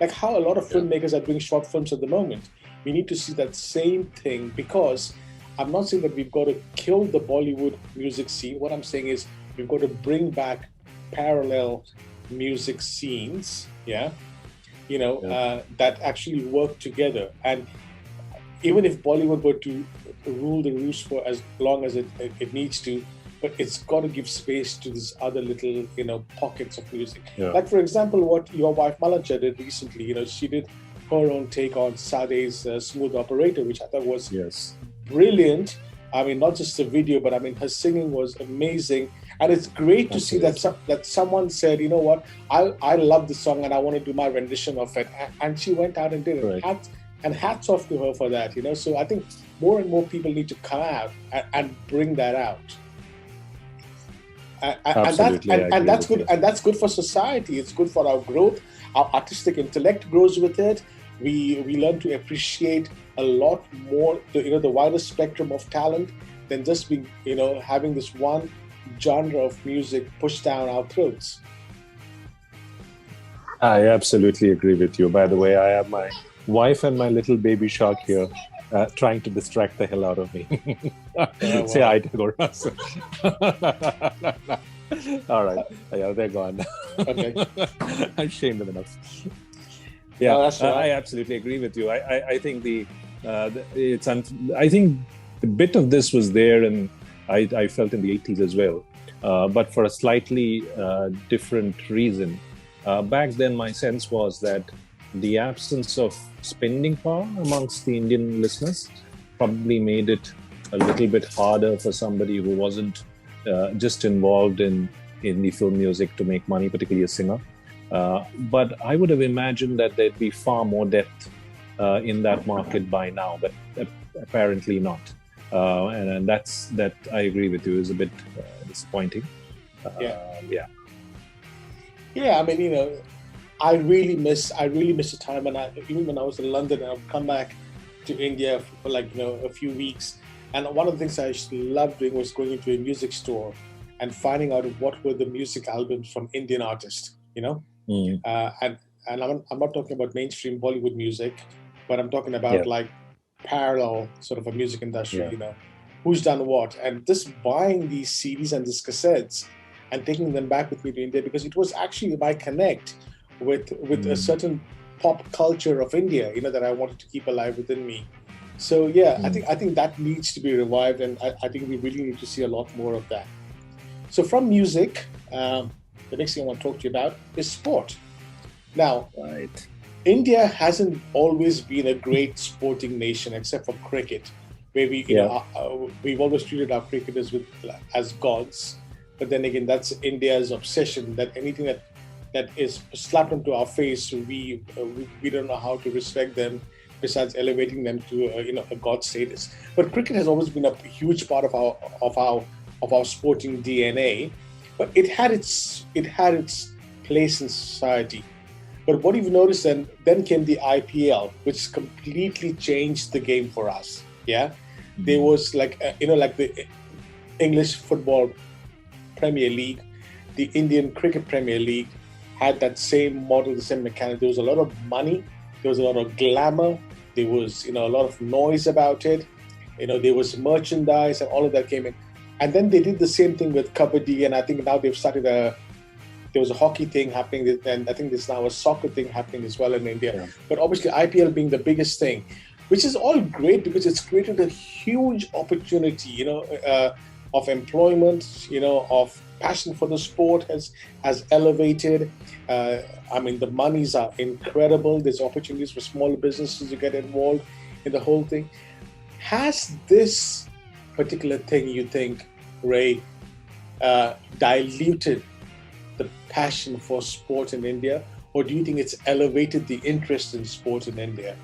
Like how a lot of filmmakers are doing short films at the moment. We need to see that same thing, because I'm not saying that we've got to kill the Bollywood music scene. What I'm saying is we've got to bring back parallel music scenes, that actually work together. And even if Bollywood were to rule the roost for as long as it needs to, but it's got to give space to these other little, pockets of music. Yeah. Like, for example, what your wife Malacha did recently, she did her own take on Sade's Smooth Operator, which I thought was brilliant. I mean, not just the video, but I mean, her singing was amazing. And it's great to see that someone said, you know what, I love the song and I want to do my rendition of it. And she went out and did it. Right. And hats off to her for that, So I think more and more people need to come out and bring that out. And that's good. And that's good for society. It's good for our growth. Our artistic intellect grows with it. We learn to appreciate a lot more the wider spectrum of talent than just being having this one genre of music pushed down our throats. I absolutely agree with you. By the way, I have my wife and my little baby shark here trying to distract the hell out of me. Say hi, Tagore. All right. Yeah, they're gone. Okay. I've shamed them enough. Yeah, no, that's right. I absolutely agree with you. I think I think the bit of this was there, and I felt in the 80s as well, but for a slightly different reason. Back then, my sense was that the absence of spending power amongst the Indian listeners probably made it a little bit harder for somebody who wasn't just involved in the film music to make money, particularly a singer. But I would have imagined that there'd be far more depth in that market by now, but apparently not. And that I agree with you, is a bit disappointing. Yeah, I mean, I really miss the time when even when I was in London, I would come back to India for like a few weeks, and one of the things I used to love doing was going into a music store and finding out what were the music albums from Indian artists, Mm. And I'm not talking about mainstream Bollywood music, but I'm talking about Yeah, like parallel sort of a music industry, yeah. who's done what, and just buying these CDs and these cassettes and taking them back with me to India because it was actually my connect with a Mm. certain pop culture of India, that I wanted to keep alive within me. So yeah, Mm. I think that needs to be revived, and I think we really need to see a lot more of that. So from music, the next thing I want to talk to you about is sport. Now, Right. India hasn't always been a great sporting nation, except for cricket, where Yeah. we've always treated our cricketers as gods. But then again, that's India's obsession that anything that is slapped onto our face, we don't know how to respect them, besides elevating them to a god status. But cricket has always been a huge part of our sporting DNA. But it had its place in society. But what you've noticed then came the IPL, which completely changed the game for us. Yeah, there Mm. was like the English football Premier League, the Indian Cricket Premier League had that same model, the same mechanic. There was a lot of money, there was a lot of glamour, there was a lot of noise about it. There was merchandise and all of that came in. And then they did the same thing with Kabaddi, and I think now they've started there was a hockey thing happening, and I think there's now a soccer thing happening as well in India. Yeah. But obviously, IPL being the biggest thing, which is all great because it's created a huge opportunity, of employment, of passion for the sport has elevated. I mean, the monies are incredible. There's opportunities for smaller businesses to get involved in the whole thing. Has this particular thing, you think, Ray, diluted the passion for sport in India, or do you think it's elevated the interest in sport in India?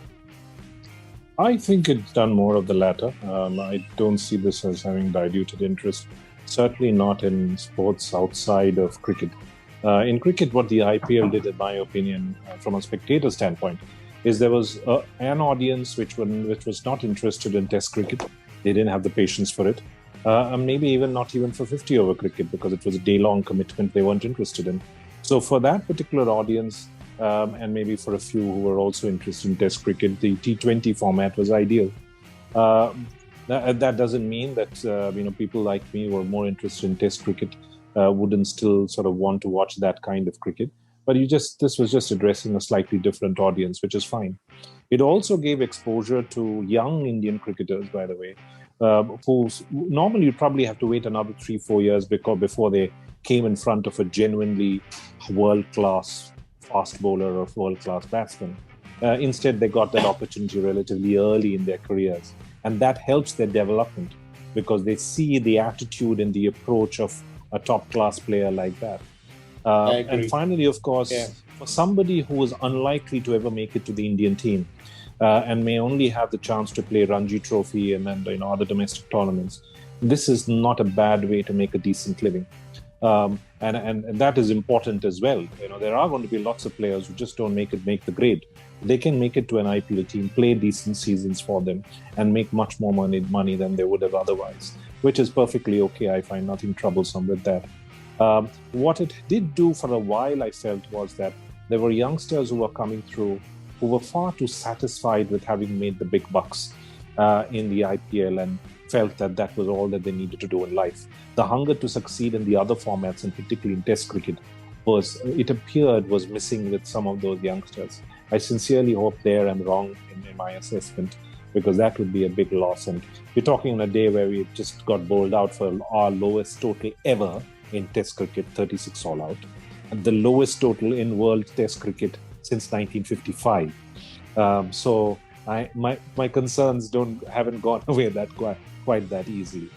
I think it's done more of the latter. I don't see this as having diluted interest. Certainly not in sports outside of cricket. In cricket, what the IPL did, in my opinion, from a spectator standpoint, is there was an audience which was not interested in Test cricket. They didn't have the patience for it. And maybe even not even for 50 over cricket, because it was a day-long commitment they weren't interested in. So for that particular audience, and maybe for a few who were also interested in Test cricket, the T20 format was ideal. That doesn't mean that people like me who are more interested in Test cricket wouldn't still sort of want to watch that kind of cricket. But this was just addressing a slightly different audience, which is fine. It also gave exposure to young Indian cricketers, by the way, who normally you probably have to wait another 3-4 years before they came in front of a genuinely world-class fast bowler or world-class batsman. Instead, they got that opportunity relatively early in their careers. And that helps their development because they see the attitude and the approach of a top-class player like that. And finally, of course, for somebody who is unlikely to ever make it to the Indian team and may only have the chance to play Ranji Trophy and then other domestic tournaments, this is not a bad way to make a decent living. And that is important as well. There are going to be lots of players who just don't make the grade. They can make it to an IPL team, play decent seasons for them, and make much more money than they would have otherwise, which is perfectly okay. I find nothing troublesome with that. What it did do for a while, I felt, was that there were youngsters who were coming through who were far too satisfied with having made the big bucks in the IPL and felt that was all that they needed to do in life. The hunger to succeed in the other formats, and particularly in Test cricket, was missing with some of those youngsters. I sincerely hope there I'm wrong in my assessment, because that would be a big loss. And we're talking on a day where we just got bowled out for our lowest total ever in Test cricket, 36 all out, and the lowest total in world Test cricket since 1955. So my concerns haven't gone away quite that easily.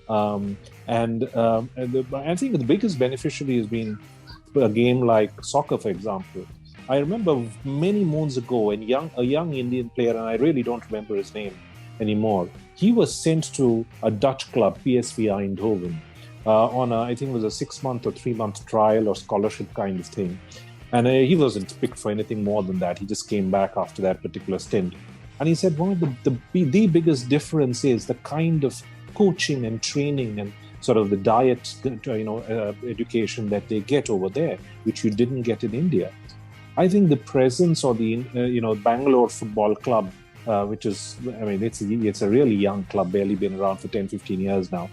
I think the biggest beneficiary has been a game like soccer, for example. I remember many moons ago, a young Indian player, and I really don't remember his name anymore, he was sent to a Dutch club, PSV Eindhoven, on I think it was a 6-month or 3-month trial or scholarship kind of thing. And he wasn't picked for anything more than that. He just came back after that particular stint. And he said one of the biggest difference is the kind of coaching and training and sort of the diet, education that they get over there, which you didn't get in India. I think the presence of the, Bangalore Football Club, which is, it's a really young club, barely been around for 10, 15 years now.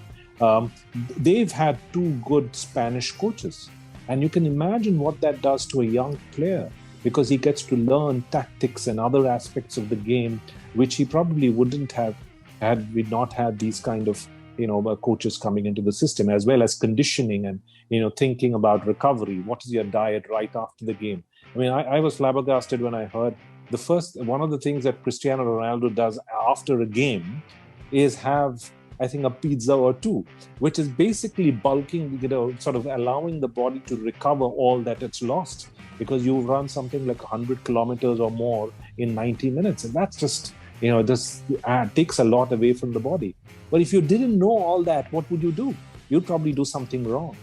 They've had two good Spanish coaches. And you can imagine what that does to a young player, because he gets to learn tactics and other aspects of the game, which he probably wouldn't have had we not had these kind of, coaches coming into the system, as well as conditioning and, thinking about recovery. What is your diet right after the game? I mean, I was flabbergasted when I heard one of the things that Cristiano Ronaldo does after a game is have, I think, a pizza or two, which is basically bulking, sort of allowing the body to recover all that it's lost, because you run something like 100 kilometers or more in 90 minutes. And that's just, takes a lot away from the body. But if you didn't know all that, what would you do? You'd probably do something wrong.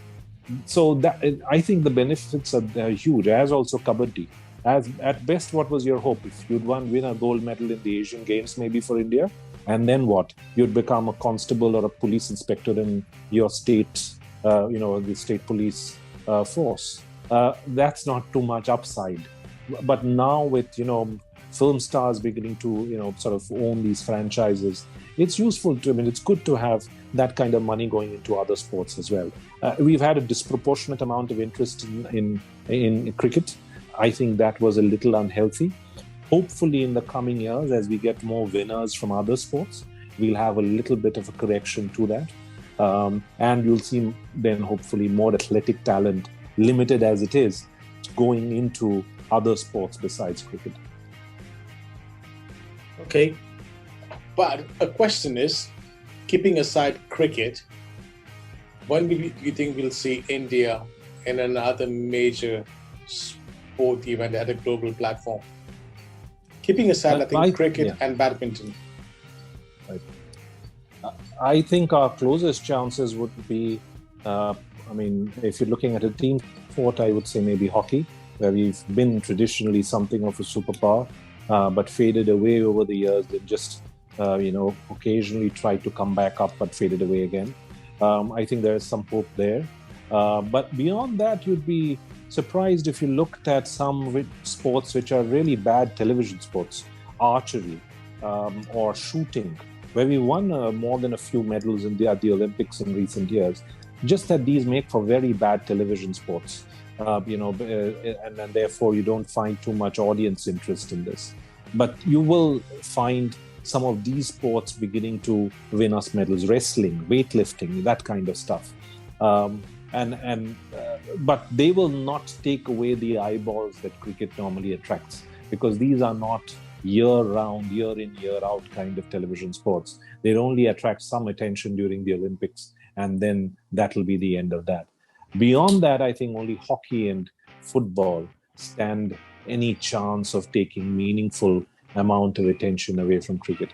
So that, I think the benefits are huge, as also Kabaddi. As at best, what was your hope? If you'd win a gold medal in the Asian Games, maybe for India, and then what? You'd become a constable or a police inspector in your state, the state police force. That's not too much upside. But now with, film stars beginning to, sort of own these franchises, it's useful it's good to have that kind of money going into other sports as well. We've had a disproportionate amount of interest in cricket. I think that was a little unhealthy. Hopefully in the coming years, as we get more winners from other sports, we'll have a little bit of a correction to that. And you'll see then hopefully more athletic talent, limited as it is, going into other sports besides cricket. Okay. But a question is, keeping aside cricket, when do you think we'll see India in another major sport event at a global platform? Keeping aside, I think, cricket and badminton. Right. I think our closest chances would be, if you're looking at a team sport, I would say maybe hockey, where we've been traditionally something of a superpower, but faded away over the years and just, occasionally tried to come back up, but faded away again. I think there is some hope there. But beyond that, you'd be surprised if you looked at some sports which are really bad television sports, archery or shooting, where we won more than a few medals at the Olympics in recent years. Just that these make for very bad television sports, and therefore you don't find too much audience interest in this. But you will find some of these sports beginning to win us medals: wrestling, weightlifting, that kind of stuff. But they will not take away the eyeballs that cricket normally attracts, because these are not year-round, year-in, year-out kind of television sports. They only attract some attention during the Olympics, and then that'll be the end of that. Beyond that, I think only hockey and football stand any chance of taking meaningful amount of attention away from cricket.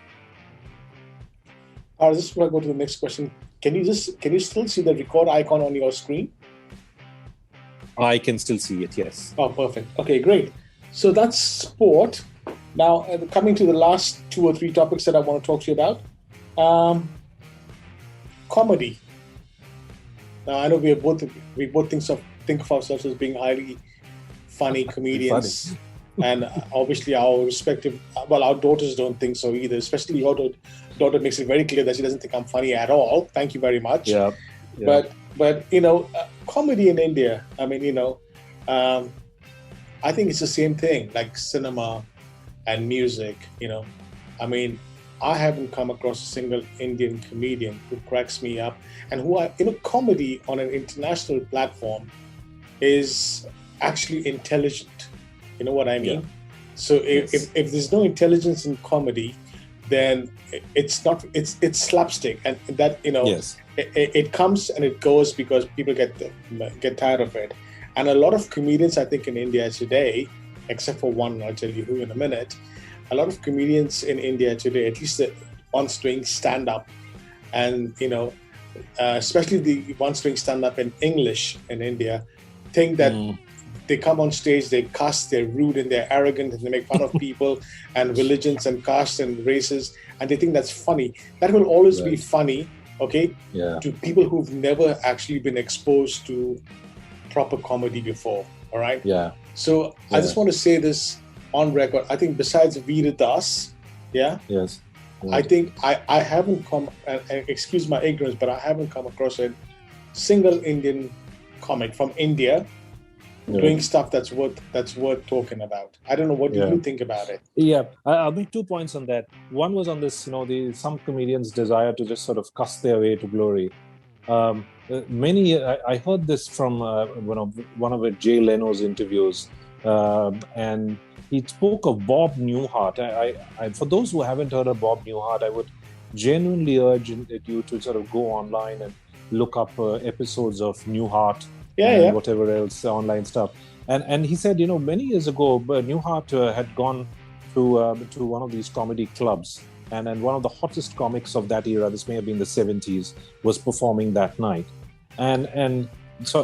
All right, just before I go to the next question, can you still see the record icon on your screen? I can still see it, yes. Oh, perfect. Okay, great. So that's sport. Now, coming to the last 2 or 3 topics that I want to talk to you about. Comedy. Now, I know we both think of ourselves as being highly funny comedians. And obviously our daughters don't think so either, especially your daughter makes it very clear that she doesn't think I'm funny at all. Thank you very much. Yeah. But comedy in India, I think it's the same thing, like cinema and music, I haven't come across a single Indian comedian who cracks me up and comedy on an international platform is actually intelligent. You know what I mean? Yeah. So if there's no intelligence in comedy, then it's slapstick, and that yes. it comes and it goes because people get tired of it. And a lot of comedians, I think, in India today, except for one, I'll tell you who in a minute, a lot of comedians in India today, at least the ones doing stand-up, and especially the ones doing stand-up in English in India, think that they come on stage, they cuss, they're rude and they're arrogant, and they make fun of people and religions and castes and races, and they think that's funny. That will always be funny, okay, to people who've never actually been exposed to proper comedy before, all right? So I just want to say this on record. I think besides Veer Das, I think I haven't come, and excuse my ignorance, but I haven't come across a single Indian comic from India doing stuff that's worth talking about. I don't know, what do you think about it? I'll make 2 points on that. One was on this, some comedians desire to just sort of cuss their way to glory. I heard this from one of Jay Leno's interviews, and he spoke of Bob Newhart. I for those who haven't heard of Bob Newhart, I would genuinely urge you to sort of go online and look up episodes of Newhart and whatever else online stuff. And he said, many years ago, Newhart had gone to one of these comedy clubs, and one of the hottest comics of that era, this may have been the 70s, was performing that night. And this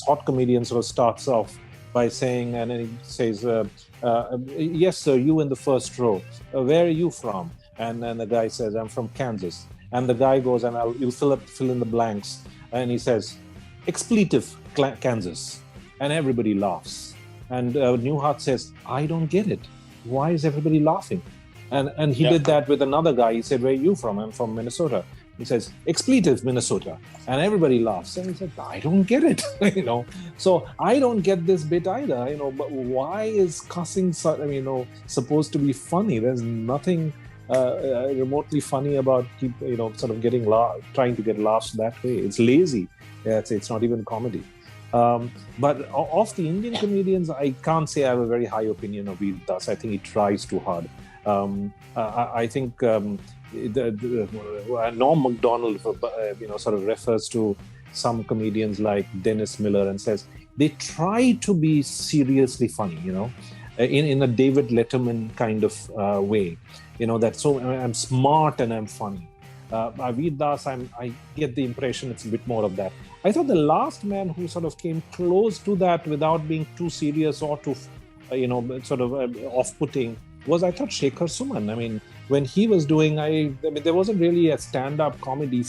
hot comedian sort of starts off by saying, and then he says, yes, sir, you in the first row. Where are you from? And then the guy says, I'm from Kansas. And the guy goes, and you'll fill in the blanks. And he says, expletive, Kansas. And everybody laughs. And Newhart says, I don't get it. Why is everybody laughing? And he did that with another guy. He said, where are you from? I'm from Minnesota. He says, expletive, Minnesota. And everybody laughs. And he said, I don't get it. So I don't get this bit either. But why is cussing, supposed to be funny? There's nothing remotely funny about sort of trying to get laughs that way. It's lazy. It's not even comedy. But of the Indian comedians, I can't say I have a very high opinion of Veer Das. I think he tries too hard. I think Norm Macdonald, sort of refers to some comedians like Dennis Miller and says they try to be seriously funny, in a David Letterman kind of way, that so I'm smart and I'm funny. Veer Das, I get the impression it's a bit more of that. I thought the last man who sort of came close to that without being too serious or too, off-putting was, I thought, Shekhar Suman. When he was doing, there wasn't really a stand-up comedy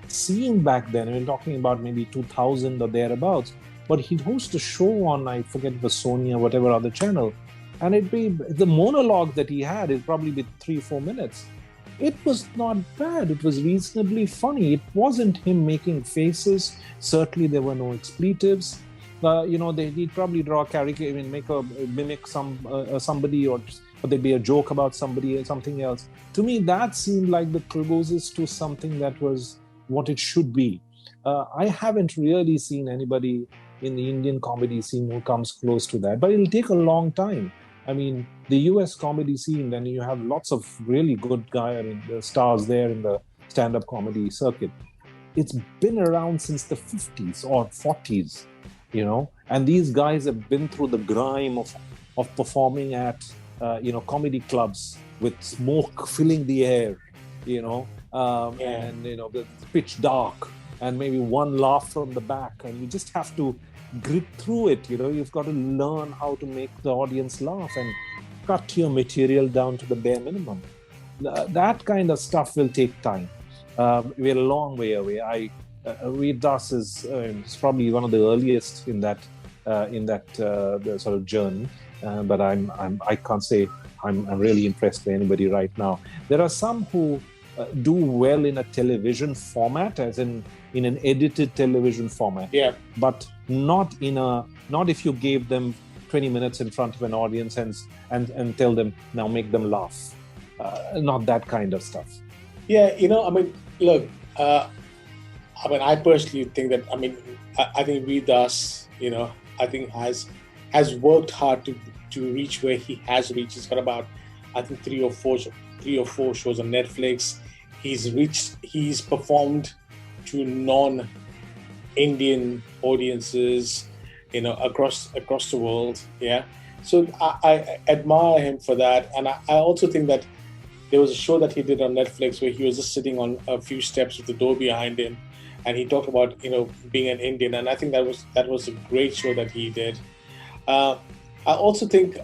scene back then. Talking about maybe 2000 or thereabouts. But he'd host a show on, I forget, it was Sony or whatever other channel. And it'd be, the monologue that he had, it'd probably be 3-4 minutes. It was not bad. It was reasonably funny. It wasn't him making faces. Certainly there were no expletives. He'd probably draw a caricature, mimic somebody, or there'd be a joke about somebody or something else. To me, that seemed like the closest to something that was what it should be. I haven't really seen anybody in the Indian comedy scene who comes close to that, but it'll take a long time. The US comedy scene, and you have lots of really good the stars there in the stand-up comedy circuit. It's been around since the 50s or 40s, and these guys have been through the grime of performing at, comedy clubs with smoke filling the air, and, the pitch dark and maybe one laugh from the back, and you just have to grit through it. You've got to learn how to make the audience laugh and cut your material down to the bare minimum. That kind of stuff will take time. We're a long way away. Veer Das is probably one of the earliest in that the sort of journey. But I can't say I'm really impressed by anybody right now. There are some who do well in a television format, as in an edited television format. But not if you gave them 20 minutes in front of an audience and tell them, now make them laugh. Not that kind of stuff. Look, I personally think that, I think Veer Das, I think has worked hard to reach where he has reached. He's got about, I think, three or four shows on Netflix. He's performed to non-Indian audiences, across the world. So I admire him for that. And I also think that there was a show that he did on Netflix where he was just sitting on a few steps with the door behind him, and he talked about being an Indian, and I think that was a great show that he did. Uh, I also think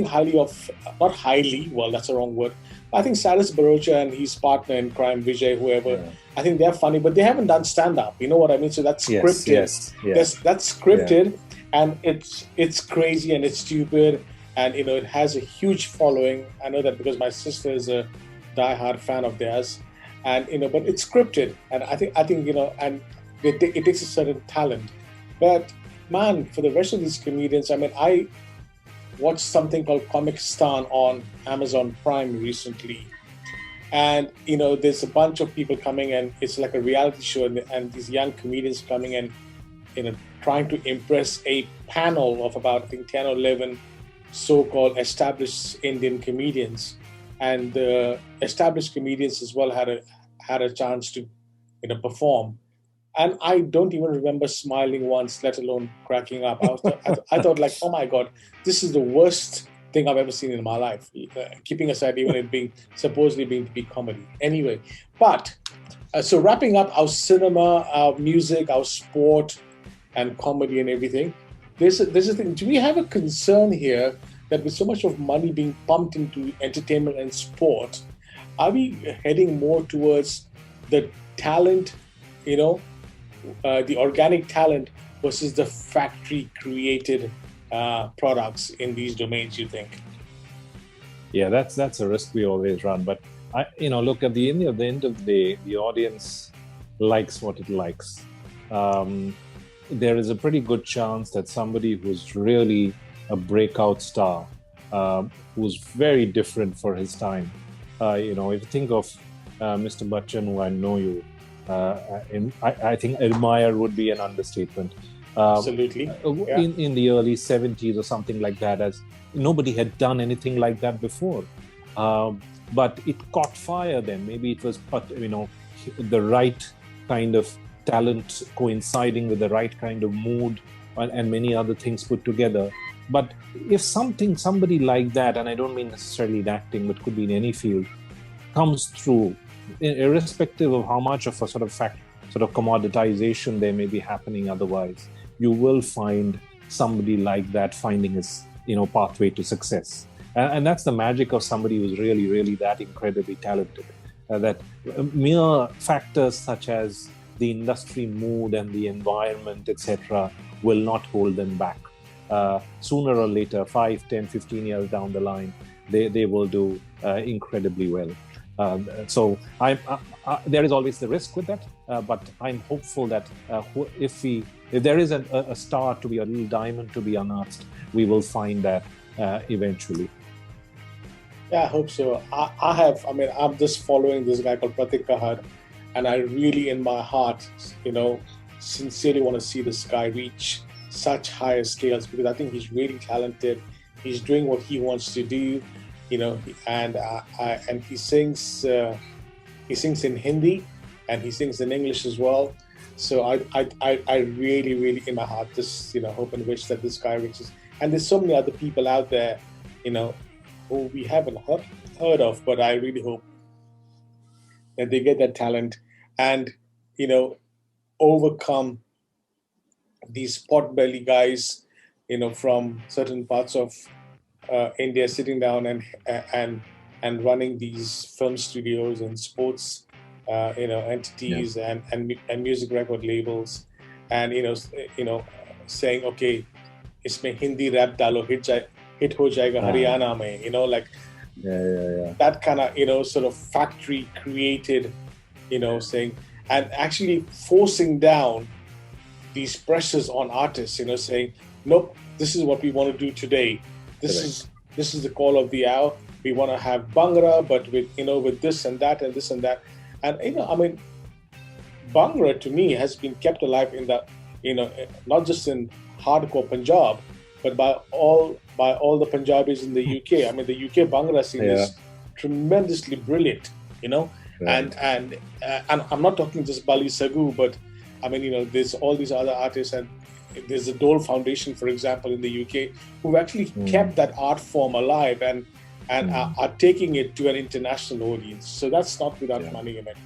highly of, not highly, well, that's the wrong word. I think Salis Barocha and his partner in crime, Vijay, whoever. Yeah. I think they're funny, but they haven't done stand up. You know what I mean? So that's scripted. Yes. That's scripted, and it's crazy and it's stupid, and it has a huge following. I know that because my sister is a diehard fan of theirs, and but it's scripted, and I think and it takes a certain talent, but man, for the rest of these comedians, I mean, I watched something called Comic Stan on Amazon Prime recently. And, there's a bunch of people coming, and it's like a reality show, and these young comedians coming and, trying to impress a panel of about, I think, 10 or 11 so-called established Indian comedians. And the established comedians as well had a chance to, perform. And I don't even remember smiling once, let alone cracking up. I thought like, oh my God, this is the worst thing I've ever seen in my life. Keeping aside even it being supposedly being to be comedy. Anyway, but so wrapping up our cinema, our music, our sport, and comedy and everything. There's a thing. Do we have a concern here that with so much of money being pumped into entertainment and sport, are we heading more towards the talent, the organic talent versus the factory created products in these domains, you think? Yeah, that's a risk we always run. But look, at the end of the day, the audience likes what it likes. There is a pretty good chance that somebody who's really a breakout star, who's very different for his time. If you think of Mr. Bachchan, who I know you, I think admire would be an understatement. Absolutely. Yeah. In the early 70s or something like that, as nobody had done anything like that before. But it caught fire then. Maybe it was, the right kind of talent coinciding with the right kind of mood and many other things put together. But if somebody like that, and I don't mean necessarily in acting, but could be in any field, comes through, irrespective of how much of a sort of commoditization there may be happening otherwise, you will find somebody like that finding his pathway to success. And that's the magic of somebody who's really, really that incredibly talented. That mere factors such as the industry mood and the environment, etc., will not hold them back. Sooner or later, 5, 10, 15 years down the line, they will do incredibly well. So there is always the risk with that, but I'm hopeful that if there is a star to be, a little diamond to be unearthed, we will find that eventually. Yeah, I hope so. I'm just following this guy called Pratik Kahar, and I really, in my heart, sincerely want to see this guy reach such higher scales, because I think he's really talented. He's doing what he wants to do, and he sings in Hindi and he sings in English as well. So I really, really, in my heart, just hope and wish that this guy reaches. And there's so many other people out there, who we haven't heard of, but I really hope that they get that talent and overcome these potbelly guys, from certain parts of India, sitting down and running these film studios and sports entities and music record labels, and saying, okay, isme Hindi rap dalo, hit ho jayega Haryana mein, that kind of sort of factory created, saying, and actually forcing down these pressures on artists, saying, nope, this is what we want to do today. This is the call of the hour. We want to have Bhangra, but with this and that and this and that. And Bhangra to me has been kept alive in the, not just in hardcore Punjab, but by all the Punjabis in the UK. The UK Bhangra scene is tremendously brilliant, and I'm not talking just Bali Sagu, but there's all these other artists, and there's the Dole Foundation, for example, in the UK, who've actually kept that art form alive and are taking it to an international audience. So that's not without money in it.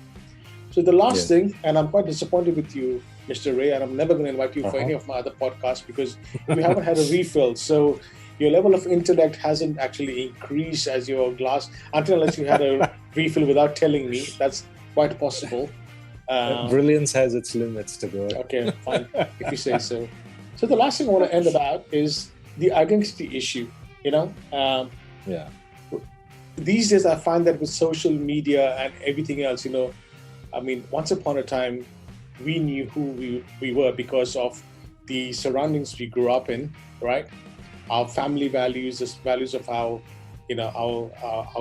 So the last Yes. thing, and I'm quite disappointed with you, Mr. Ray, and I'm never going to invite you for any of my other podcasts because you haven't had a refill. So your level of intellect hasn't actually increased as your glass unless you had a refill without telling me. That's quite possible. Brilliance has its limits, Tagore. Okay, fine, if you say so. So the last thing I want to end about is the identity issue. Yeah. These days I find that with social media and everything else, I mean, once upon a time, we knew who we were because of the surroundings we grew up in, right? Our family values, the values of our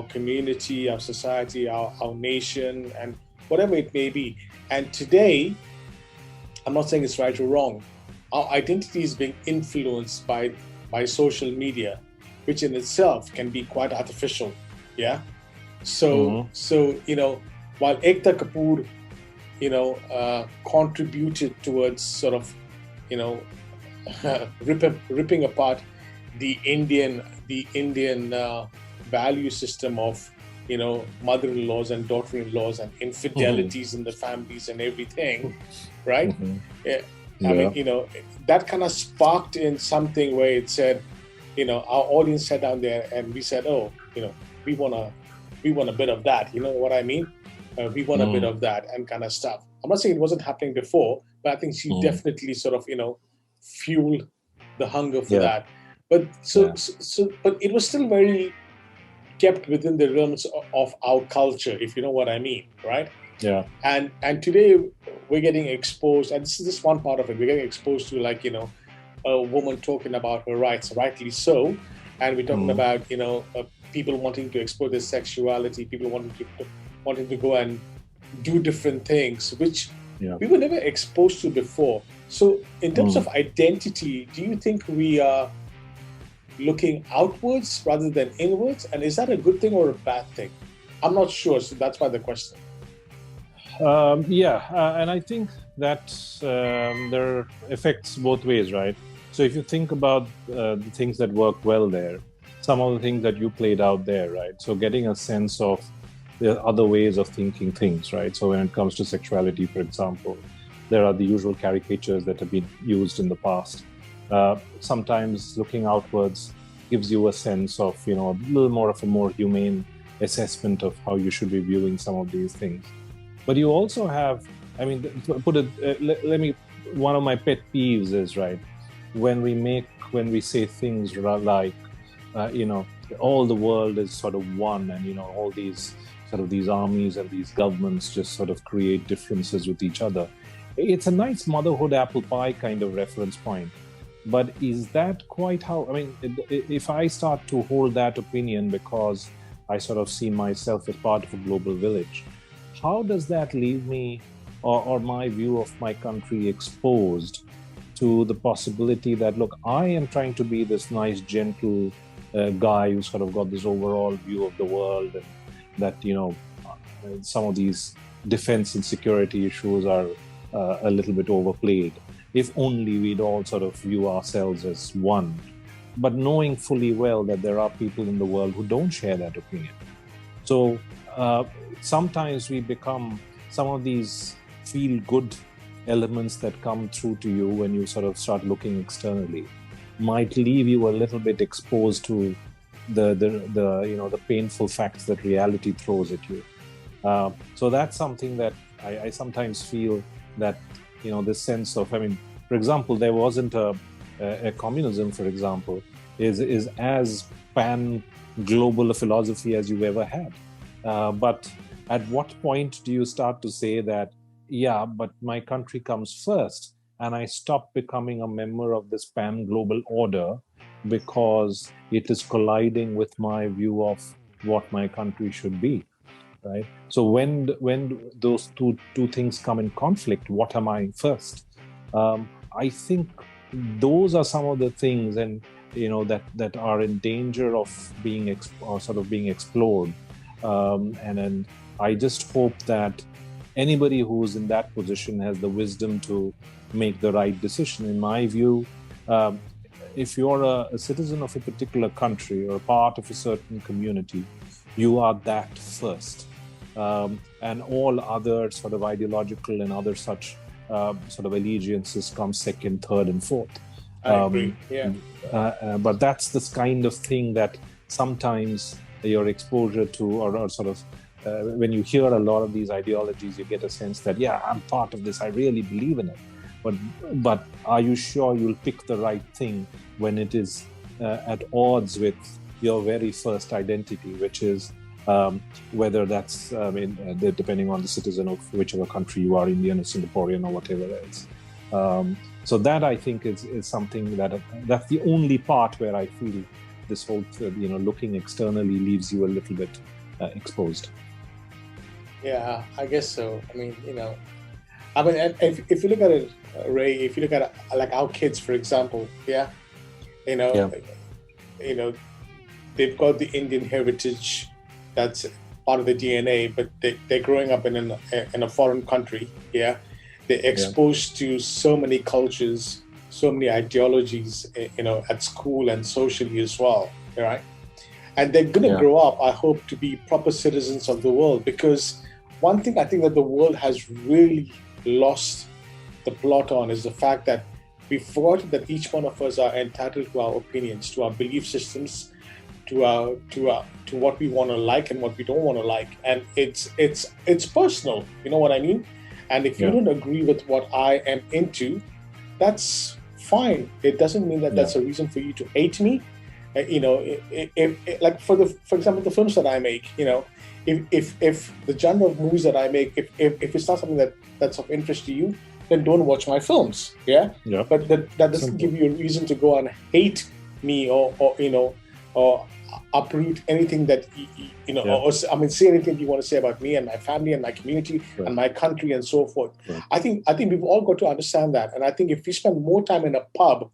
community, our society, our nation, and whatever it may be. And today, I'm not saying it's right or wrong, our identity is being influenced by social media, which in itself can be quite artificial. Yeah. So while Ekta Kapoor, contributed towards sort of, ripping apart the Indian value system of, mother-in-laws and daughter-in-laws and infidelities in the families and everything, right? Yeah. I mean, that kind of sparked in something where it said, our audience sat down there and we said, oh, we want a bit of that. You know what I mean? We want a bit of that and kind of stuff. I'm not saying it wasn't happening before, but I think she definitely sort of, fueled the hunger for that. But but it was still very kept within the realms of our culture, if you know what I mean, right? Yeah. And today we're getting exposed, and this is just one part of it. We're getting exposed to a woman talking about her rights, rightly so, and we're talking about people wanting to explore their sexuality, people wanting to go and do different things, which we were never exposed to before. So in terms of identity, do you think we are looking outwards rather than inwards? And is that a good thing or a bad thing? I'm not sure, so that's why the question. And I think that there are effects both ways, right? So if you think about the things that work well there, some of the things that you played out there, right? So getting a sense of the other ways of thinking things, right? So when it comes to sexuality, for example, there are the usual caricatures that have been used in the past. Sometimes looking outwards gives you a sense of, a little more of a more humane assessment of how you should be viewing some of these things. But you also have, one of my pet peeves is, right, when we say things like, all the world is sort of one, and, all these sort of these armies and these governments just sort of create differences with each other. It's a nice motherhood apple pie kind of reference point. But is that quite how, if I start to hold that opinion because I sort of see myself as part of a global village, how does that leave me or my view of my country exposed to the possibility that, look, I am trying to be this nice, gentle guy who's sort of got this overall view of the world, and that, some of these defense and security issues are a little bit overplayed. If only we'd all sort of view ourselves as one, but knowing fully well that there are people in the world who don't share that opinion. So sometimes we become some of these feel-good elements that come through to you when you sort of start looking externally might leave you a little bit exposed to the painful facts that reality throws at you. So that's something that I sometimes feel that, this sense of, for example, there wasn't a communism, for example, is as pan-global a philosophy as you've ever had. But at what point do you start to say that, but my country comes first, and I stop becoming a member of this pan-global order because it is colliding with my view of what my country should be, right? So when those two things come in conflict, what am I first? I think those are some of the things, and that are in danger of being explored. And then I just hope that anybody who's in that position has the wisdom to make the right decision. In my view, if you're a citizen of a particular country or a part of a certain community, you are that first. and all other sort of ideological and other such sort of allegiances come second, third, and fourth. I agree. Yeah. But that's this kind of thing that sometimes your exposure to, or sort of when you hear a lot of these ideologies, you get a sense that, yeah, I'm part of this. I really believe in it. But are you sure you'll pick the right thing when it is at odds with your very first identity, which is whether that's, depending on the citizen of whichever country you are, Indian or Singaporean or whatever else. So that, I think, is something that's the only part where I feel this whole, looking externally leaves you a little bit exposed. Yeah, I guess so. I mean, if you look at it, Ray, if you look at like our kids, for example, they've got the Indian heritage that's part of the DNA, but they're growing up in a foreign country. Yeah, they're exposed to so many cultures, so many ideologies, at school and socially as well. Right, and they're gonna grow up, I hope, to be proper citizens of the world. Because one thing I think that the world has really lost the plot on is the fact that we've forgotten that each one of us are entitled to our opinions, to our belief systems, to what we want to like and what we don't want to like, and it's personal. You know what I mean? And if you don't agree with what I am into, that's fine. It doesn't mean that that's a reason for you to hate me. Like for example, the films that I make, if the genre of movies that I make, if it's not something that's of interest to you, then don't watch my films. But that doesn't give you a reason to go and hate me or uproot anything that or say anything you want to say about me and my family and my community and my country and so forth. I think we've all got to understand that. And I think if we spend more time in a pub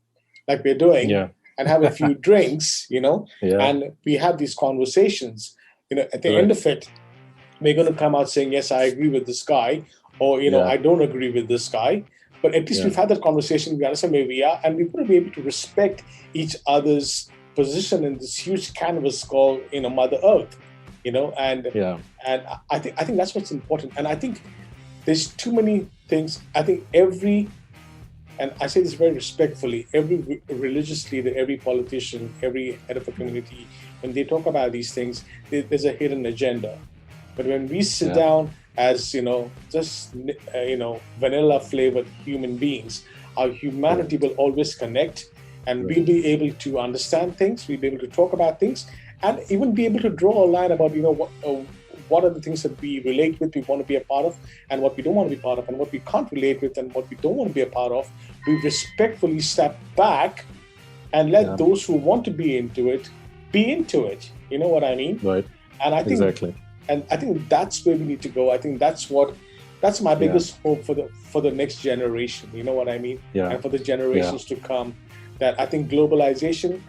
like we're doing and have a few drinks, and we have these conversations, at the end of it, we're going to come out saying, yes, I agree with this guy, or, I don't agree with this guy. But at least we've had that conversation, we understand where we are, and we're going to be able to respect each other's position in this huge canvas called, Mother Earth, and I think that's what's important. And I think there's too many things. I think and I say this very respectfully, every religious leader, every politician, every head of a community, when they talk about these things, there's a hidden agenda. But when we sit down as, just, vanilla flavored human beings, our humanity will always connect, and we'll be able to understand things, we'll be able to talk about things, and even be able to draw a line about, what are the things that we relate with, we want to be a part of, and what we don't want to be part of, and what we can't relate with, and what we don't want to be a part of. We respectfully step back and let those who want to be into it. You know what I mean? Right. And I think and I think that's where we need to go. I think that's my biggest hope for the next generation. You know what I mean? Yeah. And for the generations to come. That I think globalization,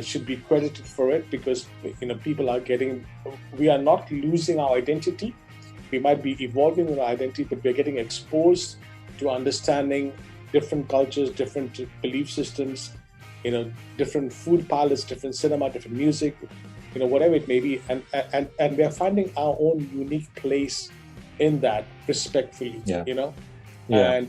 should be credited for it, because people are we are not losing our identity. We might be evolving in our identity, but we're getting exposed to understanding different cultures, different belief systems, different food palettes, different cinema, different music, whatever it may be, and we are finding our own unique place in that, respectfully. And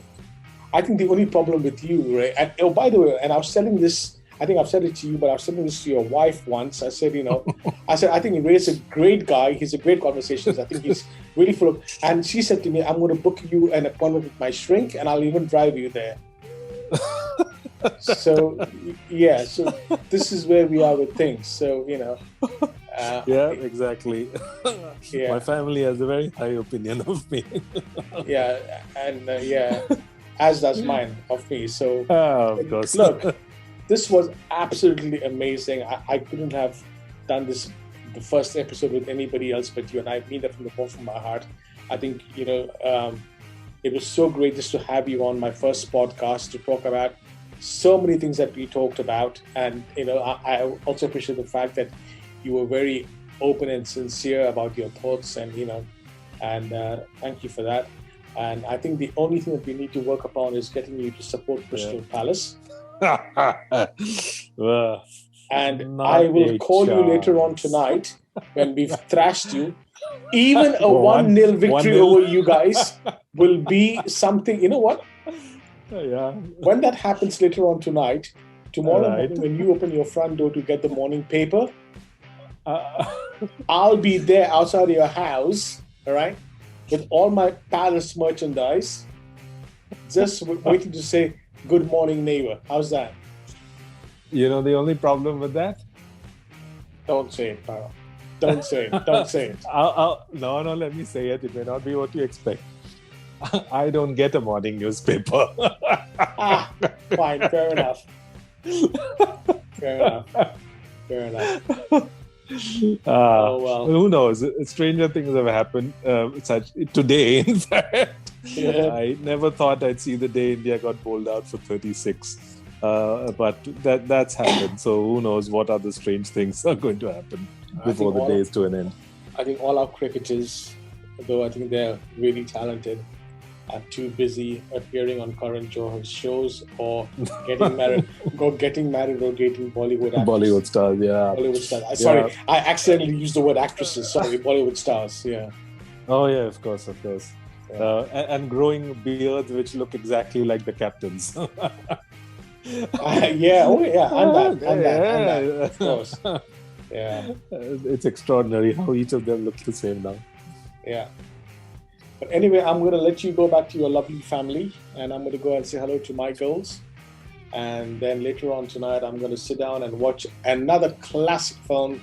I think the only problem with you, Ray, and by the way, and I was telling this, I think I've said it to you, but I was telling this to your wife once. I said, I think Ray's a great guy. He's a great conversationalist. I think he's really full of, and she said to me, I'm going to book you an appointment with my shrink, and I'll even drive you there. So this is where we are with things. So, exactly. My family has a very high opinion of me. As does mine of me. So, of course. Look, this was absolutely amazing. I couldn't have done the first episode with anybody else but you, and I mean that from the bottom of my heart. I think, it was so great just to have you on my first podcast to talk about so many things that we talked about. And, I also appreciate the fact that you were very open and sincere about your thoughts, and, thank you for that. And I think the only thing that we need to work upon is getting you to support Crystal Palace. And I will call you later on tonight when we've thrashed you, Even a One- 1-0 victory 1-0. over you guys will be something. You know what? Yeah. When that happens later on tonight, tomorrow Right. morning, when you open your front door to get the morning paper, Uh, I'll be there outside your house, all right, with all my Palace merchandise, just waiting to say, good morning, neighbor. How's that? you know the only problem with that? Don't say it, Paro. Don't say it. Don't say it. No, let me say it. It may not be what you expect. I don't get a morning newspaper. Ah, fine. Fair enough. Fair enough. Fair enough. Oh, well. Who knows? Stranger things have happened. Such today, in fact. Yeah. I never thought I'd see the day India got bowled out for 36. But that's happened. So who knows what other strange things are going to happen before the day is to an end. I think all our cricketers, though I think they're really talented, are too busy appearing on Karan Johar's shows or getting married, or getting Bollywood actors. Bollywood stars, yeah. Bollywood stars. Sorry, I accidentally used the word actresses. Sorry, Bollywood stars. Yeah. Oh yeah, of course. Yeah. And growing beards which look exactly like the captains. Yeah. Oh yeah. And that. Of course. Yeah. It's extraordinary how each of them look the same now. Yeah. But anyway, I'm going to let you go back to your lovely family, and I'm going to go and say hello to my girls. And then later on tonight, I'm going to sit down and watch another classic film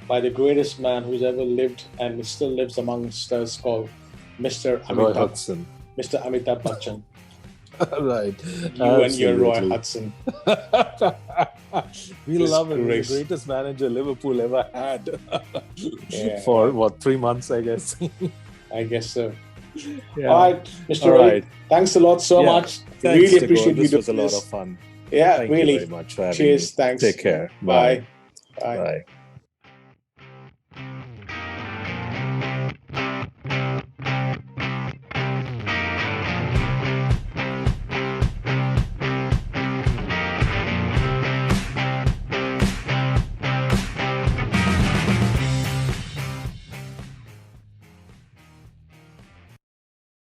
by the greatest man who's ever lived and still lives amongst us, called Mr. Roy Hodgson. Mr. Amitabh Bachchan. Right. You and your Roy Hodgson. We love him. He's the greatest manager Liverpool ever had. Yeah. For what, 3 months, I guess. I guess so. Yeah. All right, Mr. Ray, thanks a lot so much. Thanks, really appreciate Tagore. you This doing was a lot of fun. Yeah, Thank really. you very much for having Cheers. me. Thanks. Take care. Bye. Bye.